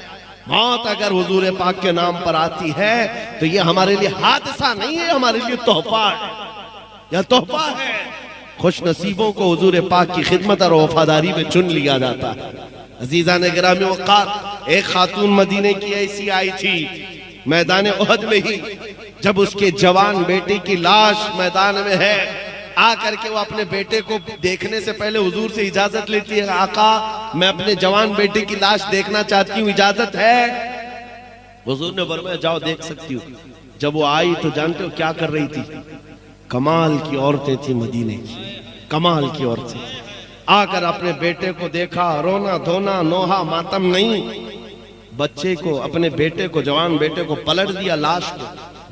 मौत अगर हुजूर पाक के नाम पर आती है तो ये हमारे लिए हादसा नहीं है, हमारे लिए तोहफा है, यह तोहफा है। खुश नसीबों को हुजूर पाक की खिदमत और वफादारी में चुन लिया जाता है। अजीजा ने गिरामी वक़ार, एक खातून मदीने की ऐसी आई थी मैदान उहद में ही, जब उसके जवान बेटे की लाश मैदान में है, आकर के वो अपने बेटे को देखने से पहले हुजूर से इजाजत लेती है, आका मैं अपने जवान बेटे की लाश देखना चाहती हूँ, इजाजत है? हुजूर ने फरमाया जाओ देख सकती हूँ। जब वो आई तो जानते हो क्या कर रही थी? कमाल की औरतें थी मदीने की, कमाल की औरतें। आकर अपने बेटे को देखा, रोना धोना नोहा मातम नहीं, बच्चे को, अपने बेटे को, जवान बेटे को पलट दिया लाश को,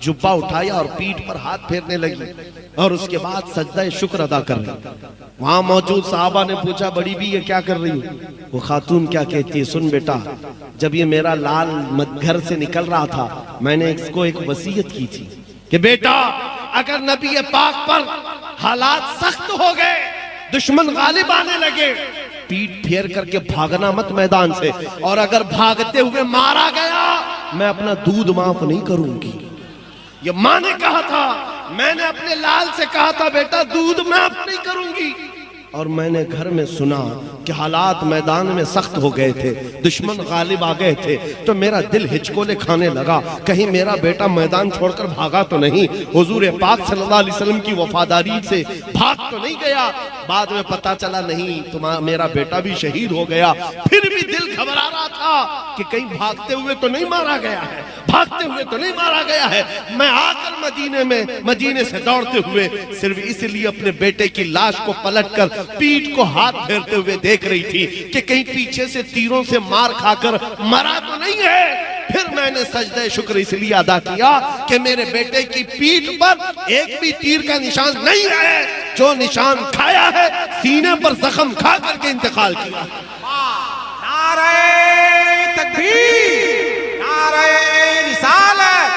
जुब्बा उठाया और पीठ पर हाथ फेरने लगी और उसके बाद सजदा शुक्र अदा कर रही। वहां मौजूद साहबा ने पूछा, बड़ी भी ये क्या कर रही हो? वो खातून क्या कहती है, सुन बेटा, जब ये मेरा लाल घर से निकल रहा था मैंने इसको एक वसीयत की थी कि बेटा अगर नबी पाक पर हालात सख्त हो गए, दुश्मन गालिब आने लगे, पीठ फेर करके भागना मत मैदान से, और अगर भागते हुए मारा गया मैं अपना दूध माफ नहीं करूंगी। ये माँ ने कहा था, मैंने अपने लाल से कहा था बेटा दूध माफ नहीं करूंगी, और मैंने घर में सुना कि हालात मैदान में सख्त हो गए थे, दुश्मन गालिब आ गए थे, तो मेरा दिल हिचकोले खाने लगा, कहीं मेरा बेटा मैदान छोड़कर भागा तो नहीं, हुजूर पाक सल्लल्लाहु अलैहि वसल्लम की वफादारी से भाग तो नहीं गया। बाद में पता चला नहीं, तुम्हारा मेरा बेटा भी शहीद हो गया। फिर भी दिल घबरा रहा था कि कहीं भागते हुए तो नहीं मारा गया है, भागते हुए तो नहीं मारा गया है। मैं आकर मदीने से दौड़ते हुए सिर्फ इसलिए अपने बेटे की लाश को पलटकर पीठ को हाथ फेरते हुए देख रही थी कि कहीं पीछे से तीरों से मार खाकर मरा तो नहीं है। फिर मैंने सजदे शुक्र इसलिए अदा किया कि मेरे बेटे की पीठ पर एक भी तीर का निशान नहीं है, जो निशान खाया है सीने पर जख्म खा करके इंतकाल किया। नारे तकबीर, नारे रिसालत,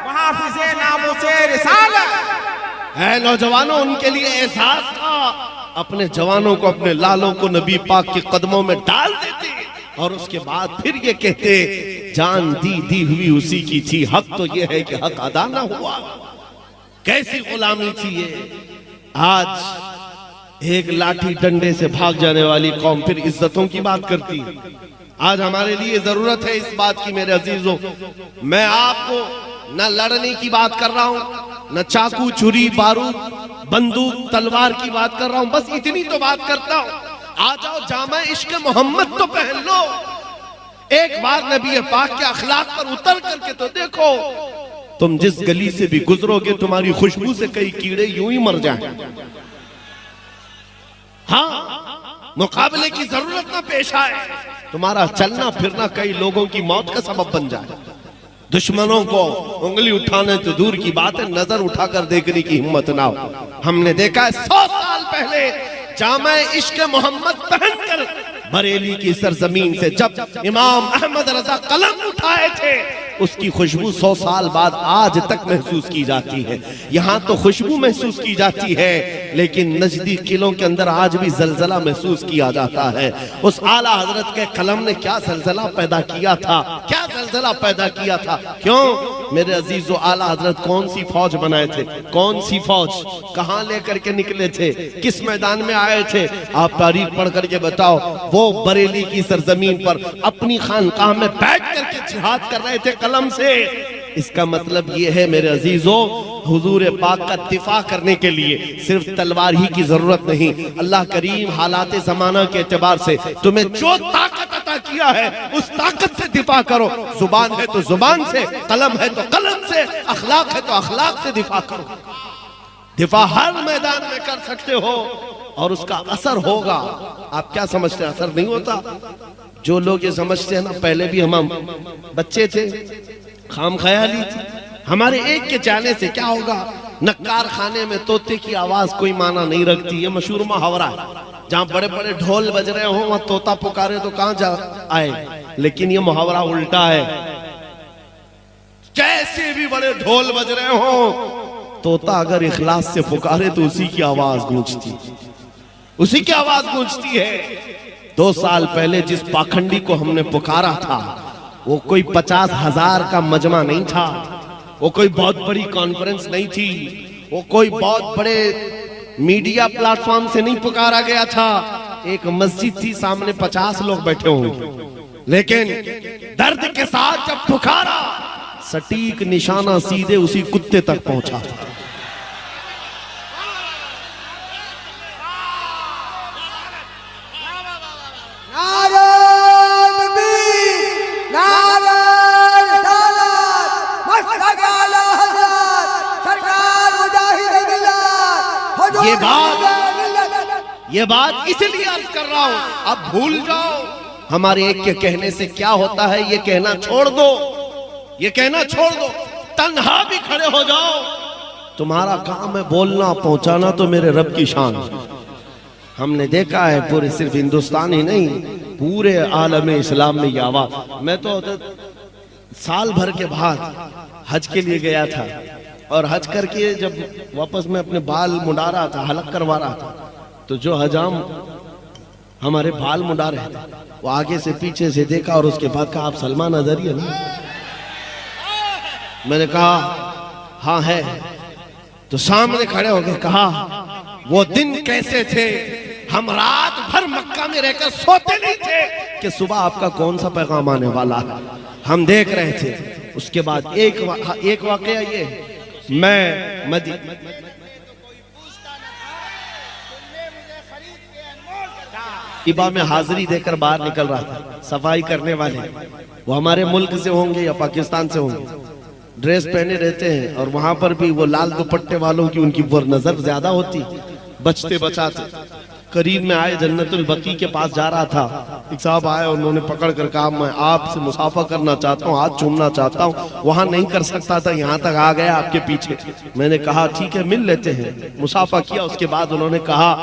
मुहाफिज़े नामूसे रिसालत। है नौजवानों, उनके लिए एहसास था, अपने जवानों को, अपने लालों को नबी पाक के कदमों में डाल देते और उसके बाद फिर ये कहते, जान दी हुई उसी की थी, हक तो ये है कि हक अदा ना हुआ। कैसी गुलामी थी ये। आज एक लाठी डंडे से भाग जाने वाली कौम फिर इज्जतों की बात करती है। आज हमारे लिए जरूरत है इस बात की मेरे अजीजों, मैं आपको न लड़ने की बात कर रहा हूं, न चाकू छुरी बारूद बंदूक तलवार की बात कर रहा हूं, बस इतनी तो बात करता हूं। आ जाओ जामा इश्क मोहम्मद तो पहन लो, एक बार नबी पाक के अखलाक पर उतर करके तो देखो। तुम जिस गली से भी गुजरोगे तुम्हारी खुशबू से कई कीड़े यूं ही मर जाएं। हाँ, मुकाबले की जरूरत ना पेश आए, तुम्हारा चलना फिरना कई लोगों की मौत का सबब बन जाए। दुश्मनों को उंगली उठाने तो दूर की बात है, नजर उठाकर देखने की हिम्मत ना हो। हमने देखा है 100 साल पहले जामा इश्क मोहम्मद पहनकर बरेली की सरजमीन से जब इमाम अहमद रजा कलम उठाए थे, उसकी खुशबू 100 साल बाद आज तक महसूस की जाती है। यहाँ तो खुशबू महसूस की जाती है, लेकिन नजदीक किलों के अंदर आज भी जलजला महसूस किया जाता है। उस आला हजरत के कलम ने क्या जलजला पैदा किया था, क्या जलजला पैदा किया था। क्यों मेरे अजीजो, आला हजरत कौन सी फौज बनाए थे, कौन सी फौज, कहाँ लेकर के निकले थे, किस मैदान में आए थे। आप तारीख पढ़ करके बताओ, वो बरेली की सरजमीन पर अपनी खानकाह में बैठ करके जिहाद कर रहे थे कलम से। इसका मतलब ये है मेरे अजीजों, हुजूर पाक का दिफा करने के लिए सिर्फ तलवार ही की जरूरत नहीं। अल्लाह करीम हालात जमाना के एतबार से तुम्हें जो ताकत अता किया है उस ताकत से दिफा करो। जुबान है तो जुबान से, कलम है तो कलम से, अखलाक है तो अखलाक से दिफा करो। दिफा हर मैदान में कर सकते हो और उसका असर होगा। आप क्या समझते हैं असर नहीं होता? जो लोग ये समझते हैं ना, पहले भी हम बच्चे थे, खाम ख्याली थी, हमारे एक के जाने से क्या होगा। नक्कार खाने में तोते की आवाज कोई माना नहीं रखती, ये मशहूर मुहावरा है। जहाँ बड़े बड़े ढोल बज रहे हो वहां तोता पुकारे तो कहां जा आए, लेकिन ये मुहावरा उल्टा है। कैसे भी बड़े ढोल बज रहे हो, तोता अगर इखलास से पुकारे तो उसी की आवाज गूंजती, उसी की आवाज गूंजती है। 2 साल पहले जिस पाखंडी को हमने पुकारा था, वो कोई 50,000 का मजमा नहीं था, वो कोई बहुत बड़ी कॉन्फ्रेंस नहीं थी, वो कोई बहुत बड़े मीडिया प्लेटफॉर्म से नहीं पुकारा गया था। एक मस्जिद थी, सामने 50 लोग बैठे होंगे, लेकिन दर्द के साथ जब पुकारा, सटीक निशाना सीधे उसी कुत्ते तक पहुंचा। ये बात इसलिए अर्ज कर रहा हूं, अब भूल जाओ हमारे एक के कहने से क्या होता है, ये कहना छोड़ दो, ये कहना छोड़ दो। तन्हा भी खड़े हो जाओ, तुम्हारा काम है बोलना, पहुंचाना तो मेरे रब की शान है। हमने देखा है पूरे सिर्फ हिंदुस्तान ही नहीं, पूरे आलम इस्लाम में ये आवाज। मैं तो साल भर के बाद हज के लिए गया था, और हज करके जब वापस में अपने बाल मुड़ा रहा था, हलक करवा रहा था, तो जो हजाम हमारे बाल मुड़ा रहे थे वो आगे से पीछे से देखा, और उसके बाद कहा, आप सलमान अजहरी है ना? मैंने कहा हाँ है। तो सामने खड़े हो गए, कहा वो दिन कैसे थे, हम रात भर मक्का में रहकर सोते नहीं थे कि सुबह आपका कौन सा पैगाम आने वाला है, हम देख रहे थे। उसके बाद एक वाकया ये, मैं इबा में हाजिरी देकर बाहर निकल रहा था। सफाई करने वाले वो हमारे मुल्क से होंगे या पाकिस्तान से होंगे, ड्रेस पहने रहते हैं, और वहां पर भी वो लाल दुपट्टे वालों की उनकी नजर ज्यादा होती, बचते बचाते। करीब में आए, जन्नतुल बकी के पास जा रहा था, एक साहब आए, उन्होंने पकड़ कर कहा, मैं आपसे मुसाफा करना चाहता हूँ, हाथ चूमना चाहता हूँ। वहां नहीं कर सकता था, यहाँ तक आ गया आपके पीछे। मैंने कहा ठीक है मिल लेते हैं, मुसाफा किया। उसके बाद उन्होंने कहा,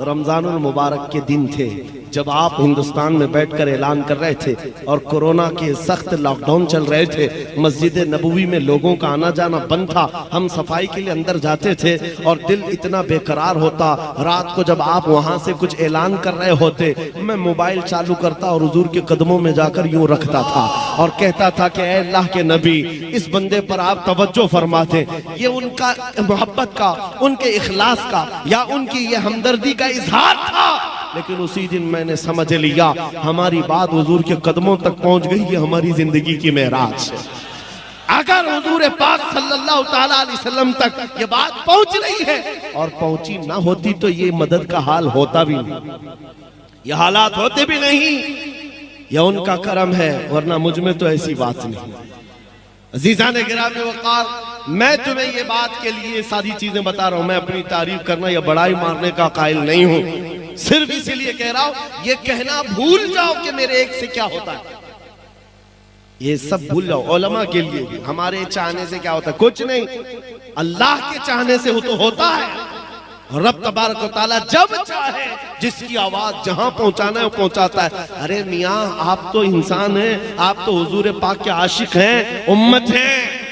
रमजानुल मुबारक के दिन थे जब आप हिंदुस्तान में बैठकर ऐलान कर रहे थे और कोरोना के सख्त लॉकडाउन चल रहे थे, मस्जिद नबवी में लोगों का आना जाना बंद था, हम सफाई के लिए अंदर जाते थे और दिल इतना बेकरार होता। रात को जब आप वहां से कुछ ऐलान कर रहे होते, मैं मोबाइल चालू करता और हुजूर के कदमों में जाकर यूं रखता था और कहता था कि ऐ अल्लाह के नबी, इस बंदे पर आप तवज्जो फरमाते। ये उनका मोहब्बत का, उनके इखलास का या उनकी ये हमदर्दी का इजहार था। लेकिन उसी दिन मैंने समझ लिया हमारी बात हुजूर के कदमों तक पहुंच गई, ये हमारी जिंदगी की मेराज है। अगर हुजूर पाक सल्लल्लाहु ताला अलैहि वसल्लम तक ये बात पहुंच रही है और पहुंची ना होती तो ये मदद का हाल होता भी नहीं, ये हालात होते भी नहीं। यह उनका करम है, वरना मुझ में तो ऐसी बात नहीं। अजीज़ान गिरामी वक़ार, मैं तुम्हें ये बात के लिए सारी चीजें बता रहा हूं, मैं अपनी तारीफ करना या बड़ाई मारने का कायल नहीं हूं। सिर्फ इसीलिए कह रहा हूं, ये कहना भूल जाओ कि मेरे एक से क्या होता है, ये सब भूल जाओ। उलमा के लिए भी हमारे चाहने से क्या होता है, कुछ नहीं, अल्लाह के चाहने से हो तो होता है। रब तबारक व तआला जब चाहे जिसकी आवाज जहां पहुंचाना है वो पहुंचाता है। अरे मियां, आप तो इंसान हैं, आप तो हुजूर पाक के आशिक हैं, उम्मत हैं।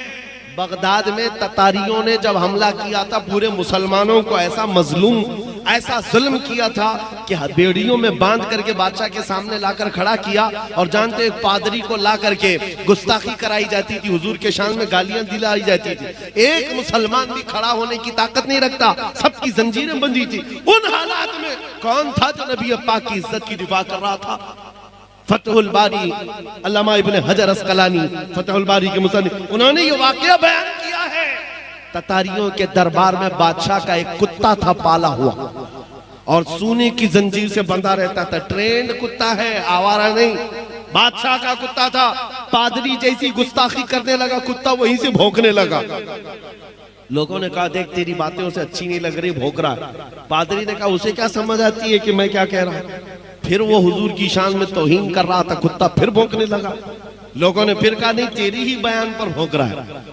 बगदाद में ततारियों ने जब हमला किया था, पूरे मुसलमानों को ऐसा मजलूम, ऐसा जुल्म किया था कि बेड़ियों में बांध करके बादशाह के सामने लाकर खड़ा किया। और जानते, एक पादरी को ला करके गुस्ताखी कराई जाती थी, हुजूर के शान में गालियां दिलाई जाती थी। एक मुसलमान भी खड़ा होने की ताकत नहीं रखता, सबकी जंजीरें बंधी थी। उन हालात में कौन था जो नबी पाक की इज्जत की दिफा कर रहा था? फतहुल बारी, अल्लामा इब्न हजर अस्कलानी फतहुल बारी के मुसन्निफ, उन्होंने ये वाकया बयान किया है। ततारियों के दरबार में बादशाह का एक कुत्ता था पाला हुआ, और सोने की जंजीर से बंधा रहता था। ट्रेंड कुत्ता है, आवारा नहीं, बादशाह का कुत्ता था। पादरी जैसी गुस्ताखी करने लगा, कुत्ता वहीं से भौंकने लगा। लोगों ने कहा, देख तेरी बातें उसे अच्छी नहीं लग रही, भौंक रहा है। पादरी ने कहा, उसे क्या समझ आती है कि मैं क्या कह रहा हूं? फिर वो हुजूर की शान में तौहीन कर रहा था, कुत्ता फिर भौंकने लगा। लोगों ने फिर कहा, नहीं तेरी ही बयान पर भौंक रहा है।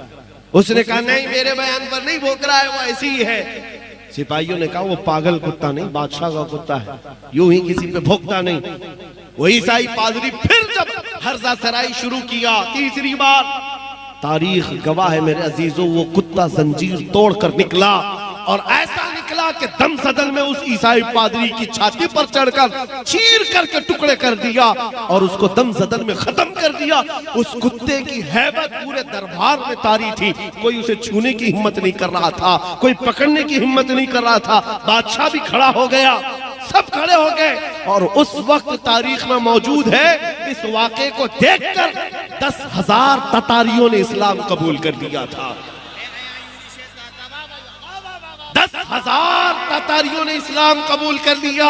उसने कहा, नहीं मेरे बयान पर नहीं भौंक रहा है, वो ऐसी ही है। सिपाहियों ने कहा, वो पागल कुत्ता नहीं, बादशाह का कुत्ता है, यूं ही किसी पे भौंकता नहीं। वही ईसाई पादरी फिर जब हर्जा सराई शुरू किया तीसरी बार, तारीख गवाह है मेरे अजीजों, वो कुत्ता जंजीर तोड़कर निकला और ऐसा निकला कि दम सदन में उस ईसाई पादरी की छाती पर चढ़कर चीर करके टुकड़े कर दिया और उसको दम सदन में खत्म कर दिया। उस कुत्ते की हैबत पूरे दरबार में तारी थी। कोई उसे छूने की हिम्मत नहीं कर रहा था, कोई पकड़ने की हिम्मत नहीं कर रहा था। बादशाह भी खड़ा हो गया, सब खड़े हो गए। और उस वक्त तारीख में मौजूद है, इस वाक़े को देखकर 10,000 ततारियों ने इस्लाम कबूल कर लिया था। 10,000 ततारियों ने इस्लाम कबूल कर लिया।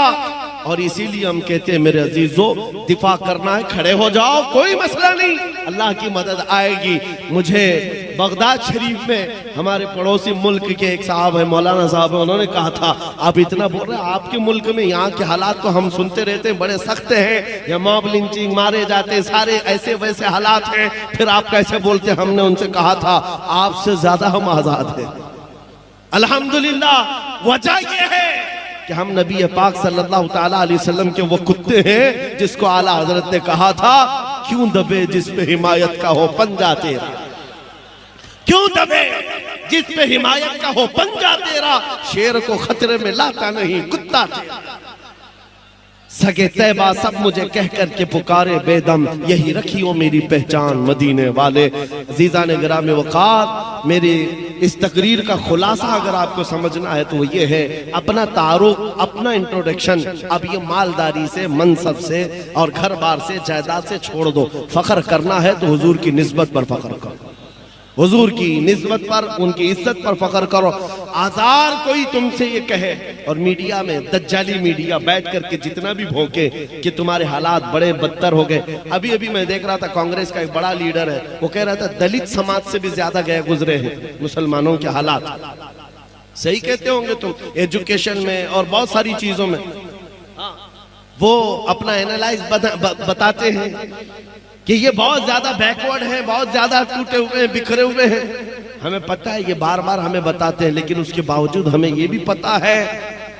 और इसीलिए हम कहते हैं मेरे अजीजों, दिफा करना है, खड़े हो जाओ, कोई मसला नहीं, अल्लाह की मदद आएगी। मुझे बगदाद शरीफ में हमारे पड़ोसी मुल्क के एक साहब है, मौलाना साहब है, उन्होंने कहा था आप इतना बोल रहे हैं, आपके मुल्क में यहाँ के हालात तो हम सुनते रहते हैं बड़े सख्त हैं, या मॉब लिंचिंग, मारे जाते हैं, सारे ऐसे वैसे हालात हैं, फिर आप कैसे बोलते हैं? हमने उनसे कहा था आपसे ज्यादा हम आजाद हैं अल्हम्दुलिल्लाह। वजह यह है कि हम नबी पाक सल्लल्लाहु ताला अलैहि वसल्लम के वो कुत्ते हैं जिसको आला हजरत ने कहा था क्यों दबे जिस पे हिमायत का हो पंजा तेरा, क्यों दबे जिस पे हिमायत का हो पंजा तेरा, शेर को खतरे में लाता नहीं कुत्ता तेरा। सगे तैबा सब मुझे कह कर के पुकारे बेदम, यही रखियो मेरी पहचान मदीने वाले। अजीज़ान गिरामी वक़ार, मेरी इस तकरीर का खुलासा अगर आपको समझना है तो वो ये है, अपना तारुफ, अपना इंट्रोडक्शन अब ये मालदारी से, मनसब से और घर बार से, जायदाद से छोड़ दो। फख्र करना है तो हुजूर की निस्बत पर फख्र करो, हुजूर की निस्बत पर, उनकी इज्जत पर फख्र करो। आजार कोई तुमसे ये कहे, और मीडिया में दज्जाली मीडिया बैठ करके जितना भी भौंके कि तुम्हारे हालात बड़े बदतर हो गए। अभी अभी मैं देख रहा था कांग्रेस का एक बड़ा लीडर है, वो कह रहा था दलित समाज से भी ज्यादा गए गुजरे हैं मुसलमानों के हालात। सही कहते होंगे तुम, एजुकेशन में और बहुत सारी चीजों में वो अपना एनालाइज बताते हैं कि ये बहुत ज्यादा बैकवर्ड है, बहुत ज्यादा टूटे हुए हैं, बिखरे हुए हैं। हमें पता है, ये बार बार हमें बताते हैं, लेकिन उसके बावजूद हमें ये भी पता है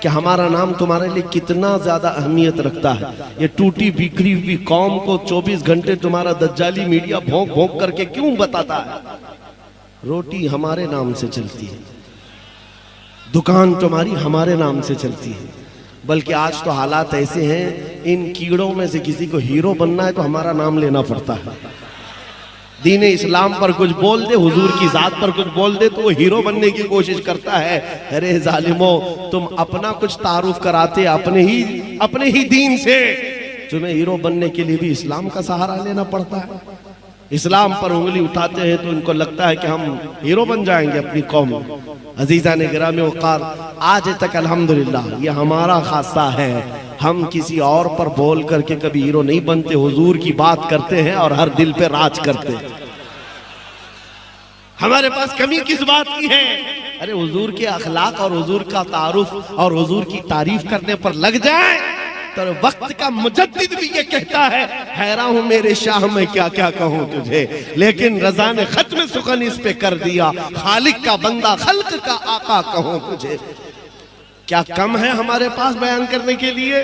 कि हमारा नाम तुम्हारे लिए कितना ज्यादा अहमियत रखता है। ये टूटी बिखरी हुई कौम को 24 घंटे तुम्हारा दज्जाली मीडिया भौंक भौंक करके क्यों बताता है? रोटी हमारे नाम से चलती है, दुकान तुम्हारी हमारे नाम से चलती है। बल्कि आज तो हालात ऐसे हैं, इन कीड़ों में से किसी को हीरो बनना है तो हमारा नाम लेना पड़ता है। दीन इस्लाम पर कुछ बोल दे, हुजूर की जात पर कुछ बोल दे तो वो हीरो बनने की कोशिश करता है। अरे जालिमो, तुम अपना कुछ तारुफ कराते अपने ही दीन से, तुम्हें हीरो बनने के लिए भी इस्लाम का सहारा लेना पड़ता है। इस्लाम पर उंगली उठाते हैं तो इनको लगता है कि हम हीरो बन जाएंगे अपनी कौम। अजीज़ान गिरामी वक़ार, आज तक अल्हम्दुलिल्लाह ये हमारा खासा है, हम किसी और पर बोल करके कभी हीरो नहीं बनते, हुजूर की बात करते हैं और हर दिल पे राज करते हैं। हमारे पास कमी किस बात की है? अरे हुजूर के अखलाक और हुजूर का तारुफ और हुजूर की तारीफ करने पर लग जाए तो वक्त का मुजद्दिद भी ये कहता है, हैरान हूं मेरे शाह मैं क्या क्या कहूं तुझे, लेकिन रजा ने खत्म सुखन इस पे कर दिया, खालिक का बंदा खल्क का आका कहूं तुझे। क्या कम है हमारे पास बयान करने के लिए?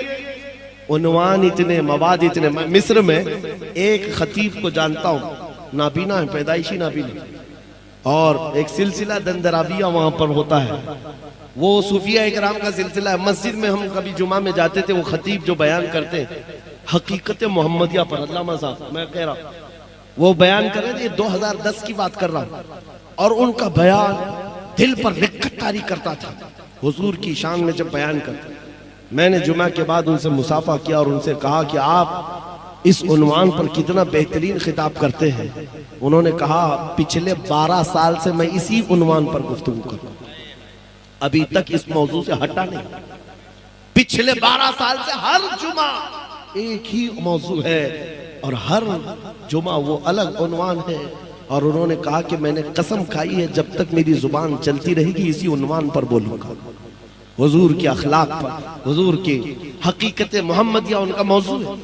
उन्वान इतने, मवाद इतने। मैं मिस्र में एक खतीब को जानता हूं, नाबीना है, पैदाइशी नाबीना, और एक सिलसिला दंदराबिया वहां पर होता है, वो सूफिया इकराम का सिलसिला है। मस्जिद में हम कभी जुमा में जाते थे, वो खतीब जो बयान करते हैं हकीकत मोहम्मदिया पर, अल्लामा साहब मैं कह रहा हूँ, वो बयान कर रहे थे, 2010 की बात कर रहा हूँ, और उनका बयान दिल पर लिखत तारी करता था हुजूर की शान में जब बयान करते। मैंने जुमा के बाद उनसे मुसाफा किया और उनसे कहा कि आप इस उन्वान पर कितना बेहतरीन खिताब करते हैं। उन्होंने कहा पिछले 12 साल से मैं इसी उन्वान पर गुफ्तगू कर रहा हूं, अभी तक इस मौजू से हटा नहीं। पिछले 12 साल से हर जुमा एक ही मौजू है और हर जुमा वो अलग उन्वान है। और उन्होंने कहा कि मैंने कसम खाई है जब तक मेरी जुबान चलती रहेगी इसी उन्वान पर बोलूंगा, हुजूर के अखलाक पर, हुजूर की हकीकत मोहम्मदिया उनका मौजू है।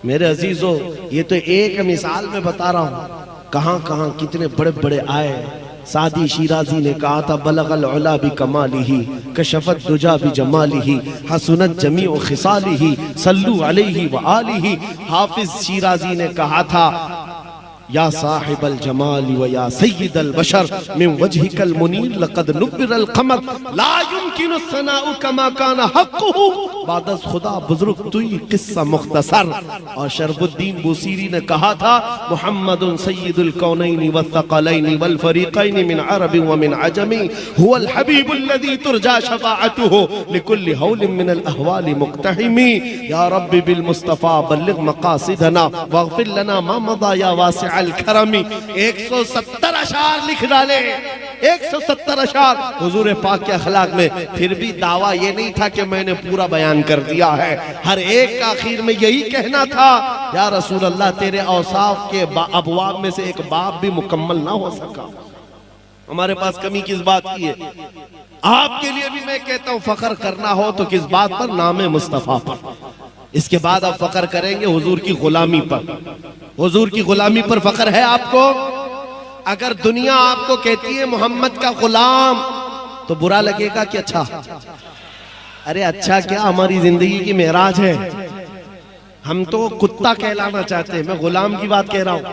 मेरे अजीजों, ये तो एक मिसाल में बता रहा हूँ, कहां कहां कितने बड़े बड़े आए। सादी शिराजी ने कहा था बलगल उला भी कमालिही कशफत दुजा भी जमालिही हसनत जमीउ खिसालिही सल्लू अलैहि व आलिही। हाफिज शिराजी ने कहा था या साहिबल जमाली व या सय्यिदल बशर मिन वजहिकल मुनीर लक़द नुब्बिरल क़मर ला युमकिनु सनाउ कमा काना हक़्क़ुहु बादस खुदा बुजुर्ग तुई किस्सा मुख्तसर। और शरफुद्दीन बुसीरी ने कहा था मुहम्मदुन सय्यिदुल कौनैनि वस्सक़लैनि वल फ़रीक़ैनि मिन अरबि व मिन अजमी हुवल हबीबुल लज़ी तुरजा शफ़ाअतुहु लिकुल्लि हौलिन मिनल अहवालि मुक़्तहिमी। या रब्बि बिल मुस्तफ़ा बल्लिग़ मक़ासिदना वग़फ़िर लना मा मज़ा या वासिअल करमी। 170 अशार लिख डाले, 170 अशार हुजूर पाक के अखलाक में। फिर भी दावा ये नहीं था कि मैंने पूरा बयान कर दिया है, हर एक का आखिर में यही कहना था या रसूल अल्लाह तेरे औसाफ के अबवाब में से एक बाब भी मुकम्मल ना हो सका। हमारे पास कमी किस बात की है? आपके लिए भी मैं कहता हूं फख्र करना हो तो किस बात पर? नाम मुस्तफा पर। इसके बाद आप फख्र करेंगे हुजूर की गुलामी पर। हुजूर की गुलामी पर फख्र है आपको? अगर दुनिया आपको कहती है मोहम्मद का गुलाम तो बुरा लगेगा कि अच्छा? अरे अच्छा क्या, हमारी जिंदगी की मेराज है। हम तो कुत्ता कहलाना चाहते हैं, मैं गुलाम की बात कह रहा हूं।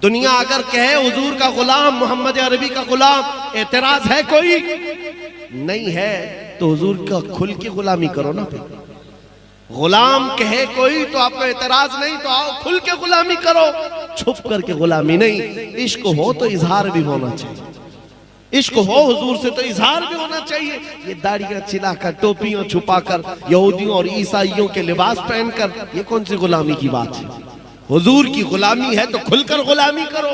दुनिया अगर कहे हुजूर का गुलाम, मोहम्मद अरबी का गुलाम, एतराज है कोई? नहीं है तो हुजूर का खुल के गुलामी करो ना। फिर गुलाम कहे कोई तो आपको एतराज नहीं, तो आओ खुल के गुलामी करो, छुप करके गुलामी नहीं। इश्क हो तो इजहार भी होना चाहिए। इश्क हो हुजूर से तो इजहार भी होना चाहिए। ये दाढ़ियां चिलाकर, टोपियां छुपाकर, यहूदियों और ईसाइयों के लिबास पहनकर, ये कौन सी गुलामी की बात है? हुजूर की गुलामी है तो खुलकर गुलामी करो।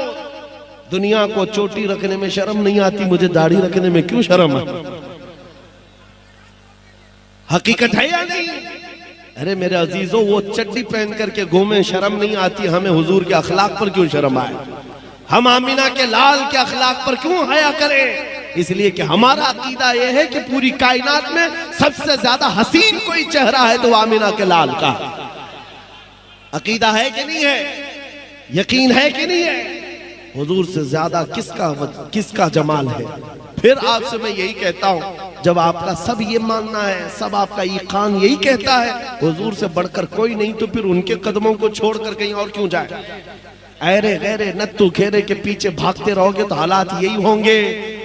दुनिया को चोटी रखने में शर्म नहीं आती, मुझे दाढ़ी रखने में क्यों शर्म है? हकीकत है या नहीं? अरे मेरे अजीजों, वो चड्डी पहन करके घूमे, शर्म नहीं आती, हमें हुजूर के अखलाक पर क्यों शर्म आए? हम आमिना के लाल के अखलाक पर क्यों हया करें? इसलिए कि हमारा अकीदा यह है कि पूरी कायनात में सबसे ज्यादा हसीन कोई चेहरा है तो आमिना के लाल का। अकीदा है कि नहीं है? यकीन है कि नहीं है? हुजूर से ज्यादा किसका जमाल है? फिर आपसे मैं यही कहता हूं, जब आपका सब ये मानना है, सब आपका ईकान यही कहता है हुजूर से बढ़कर कोई नहीं, तो फिर उनके कदमों को छोड़कर कहीं और क्यों जाए? ऐरे गैरे नत्थु घेरे के पीछे भागते रहोगे तो हालात यही होंगे।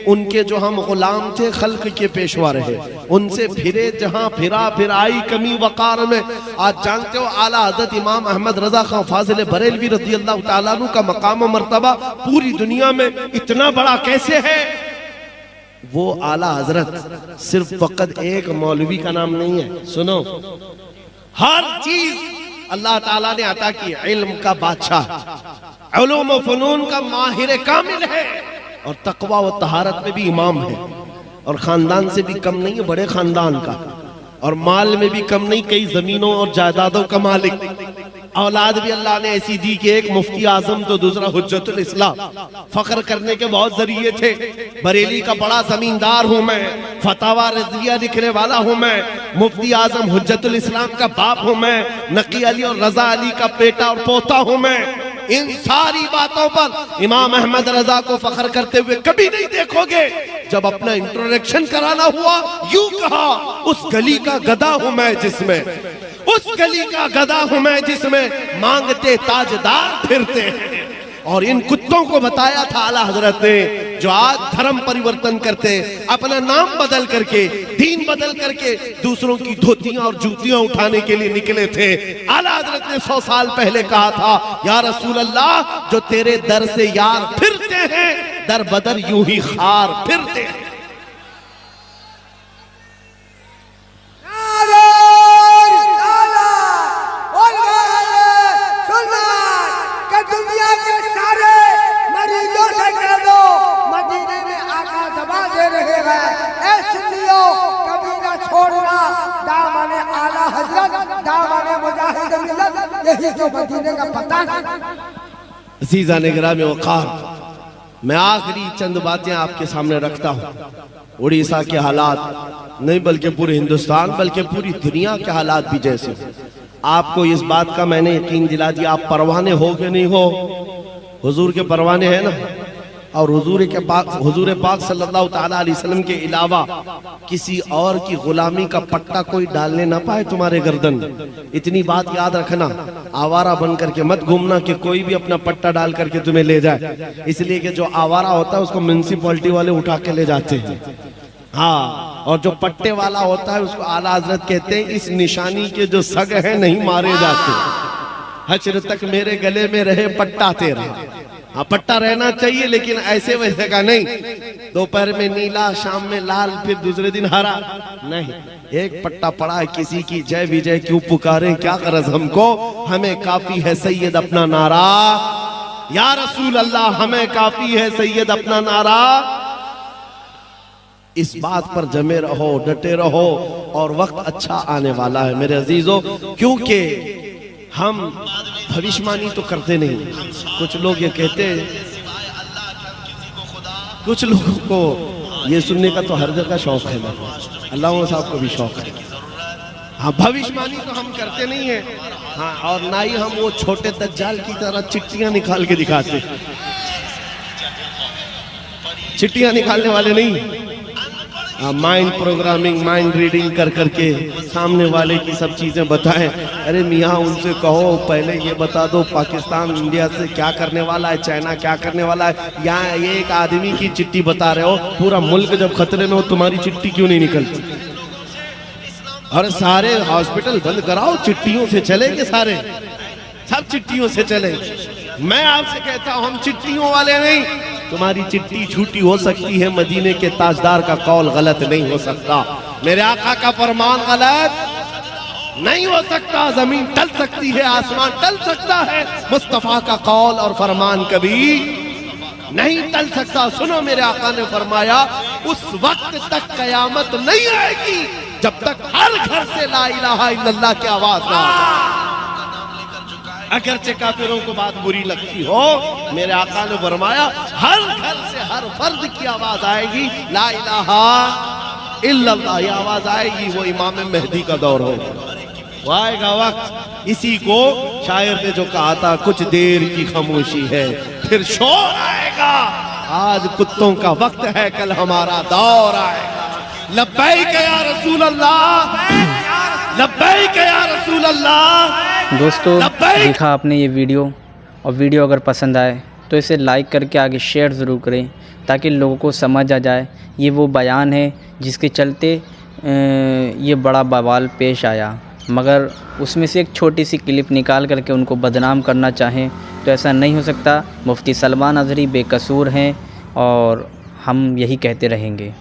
उनके जो हम गुलाम थे, खल्क के पेशवा रहे, उनसे फिरे जहां फिरा, फिर आई कमी वकार में। आज जानते हो आला हज़रत इमाम अहमद रजा खां फाजिल बरेलवी रज़ी अल्लाह तआला अन्हु का मकाम और मर्तबा पूरी दुनिया में इतना बड़ा कैसे है? वो आला हजरत सिर्फ फकत एक मौलवी का नाम नहीं है। सुनो, हर चीज अल्लाह ताला ने अता की। इल्म का बादशाह, उलूम व फनून का माहिर कामिल है, और तकवा व तहारत में भी इमाम है, और खानदान से भी कम नहीं है, बड़े खानदान का, और माल में भी कम नहीं, कई जमीनों और जायदादों का मालिक। औलाद भी अल्लाह ने ऐसी दी कि एक मुफ्ती आजम तो दूसरा हुज्जतुल इस्लाम। फख्र करने के बहुत जरिए थे। बरेली का बड़ा जमींदार हूं मैं, फतावा रजिया लिखने वाला हूं मैं, मुफ्ती आजम हुज्जतुल इस्लाम का बाप हूं मैं, नकी अली और रजा अली का बेटा और पोता हूं मैं। इन सारी बातों पर इमाम अहमद रजा को फख्र करते हुए कभी नहीं देखोगे। जब अपना इंट्रोडक्शन कराना हुआ, यूं कहा, उस गली का गधा हूं मैं जिसमें, उस गली का गधा हूं मैं जिसमें मांगते ताजदार फिरते हैं। और इन कुत्तों को बताया था आला हजरत ने, जो आज धर्म परिवर्तन करते, अपना नाम बदल करके, दीन बदल करके दूसरों की धोतियां और जूतियां उठाने के लिए निकले थे। आला हजरत ने 100 साल पहले कहा था, या रसूल अल्लाह, जो तेरे दर से यार फिरते हैं, दर बदर यूं ही खार फिरते हैं। अज़ीज़ान गिरामी वक़ार, मैं आखिरी चंद बातें आपके सामने रखता हूँ। उड़ीसा के हालात नहीं बल्कि पूरे हिंदुस्तान बल्कि पूरी दुनिया के हालात भी जैसे, आपको इस बात का मैंने यकीन दिला दिया। आप परवाने हो कि नहीं हो? हुजूर के परवाने हैं ना। और हुजूर पाक सल्लल्लाहु ताला अलैहि वसल्लम के अलावा किसी और की गुलामी का पट्टा कोई डालने ना पाए तुम्हारे गर्दन। इतनी बात याद रखना, आवारा बन करके मत घूमना कि कोई भी अपना पट्टा डाल करके तुम्हें ले जाए। इसलिए कि जो आवारा होता है उसको म्युनिसिपैलिटी वाले उठा के ले जाते हैं। हाँ, और जो पट्टे वाला होता है उसको आला हजरत कहते हैं, इस निशानी के जो सग है नहीं मारे जाते। हश्र तक मेरे गले में रहे पट्टा तेरा। हाँ, पट्टा रहना चाहिए लेकिन ऐसे वैसे का नहीं, दोपहर में नीला, शाम में लाल, फिर दूसरे दिन हरा नहीं। एक पट्टा पड़ा है, किसी की जय विजय क्यों पुकारे, क्या गरज हमको, हमें काफी है सैयद अपना नारा। या रसूल अल्लाह, हमें काफी है सैयद अपना नारा। इस बात पर जमे रहो, डटे रहो, और वक्त अच्छा आने वाला है मेरे अजीजों। क्योंकि हम भविष्यवाणी तो करते नहीं। कुछ लोग ये कहते हैं, कुछ लोगों को ये सुनने का तो हर जगह शौक है, अल्लाह साहब को भी शौक है। हाँ, भविष्यवाणी तो हम करते नहीं है, हाँ, और ना ही हम वो छोटे दज्जाल की तरह चिट्ठियां निकाल के दिखाते। चिट्ठियां निकालने वाले नहीं, माइंड प्रोग्रामिंग, माइंड रीडिंग कर करके सामने वाले की सब चीजें बताएं। अरे मियाँ उनसे कहो पहले ये बता दो पाकिस्तान इंडिया से क्या करने वाला है, चाइना क्या करने वाला है। यहाँ ये एक आदमी की चिट्ठी बता रहे हो, पूरा मुल्क जब खतरे में हो तुम्हारी चिट्ठी क्यों नहीं निकलती? और सारे हॉस्पिटल बंद कराओ, चिट्ठियों से चलेंगे, सारे सब चिट्ठियों से चले। मैं आपसे कहता हूं हम चिट्ठियों वाले नहीं। तुम्हारी चिट्ठी झूठी हो सकती है, मदीने के ताजदार का कौल गलत नहीं हो सकता, मेरे आका का फरमान गलत नहीं हो सकता। जमीन टल सकती है, आसमान टल सकता है, मुस्तफा का कौल और फरमान कभी नहीं टल सकता। सुनो, मेरे आका ने फरमाया उस वक्त तक कयामत नहीं आएगी जब तक हर घर से ला इलाहा इल्लल्लाह की आवाज ना आए। अगरचे काफिरों को बात बुरी लगती हो, मेरे आका ने फरमाया हर घर से हर फर्द की आवाज आएगी, ला इलाहा इल्लल्लाह ये आवाज आएगी। वो इमाम मेहदी का दौर होगा, वो आएगा वक्त। इसी को शायर ने जो कहा था, कुछ देर की खामोशी है फिर शोर आएगा। आज कुत्तों का वक्त है, कल हमारा दौर आएगा। लब्बैक या रसूल अल्लाह, लब्बैक या रसूल अल्लाह। दोस्तों, देखा आपने ये वीडियो, और वीडियो अगर पसंद आए तो इसे लाइक करके आगे शेयर ज़रूर करें, ताकि लोगों को समझ आ जाए ये वो बयान है जिसके चलते ये बड़ा बवाल पेश आया। मगर उसमें से एक छोटी सी क्लिप निकाल करके उनको बदनाम करना चाहें तो ऐसा नहीं हो सकता। मुफ्ती सलमान अज़हरी बेकसूर हैं और हम यही कहते रहेंगे।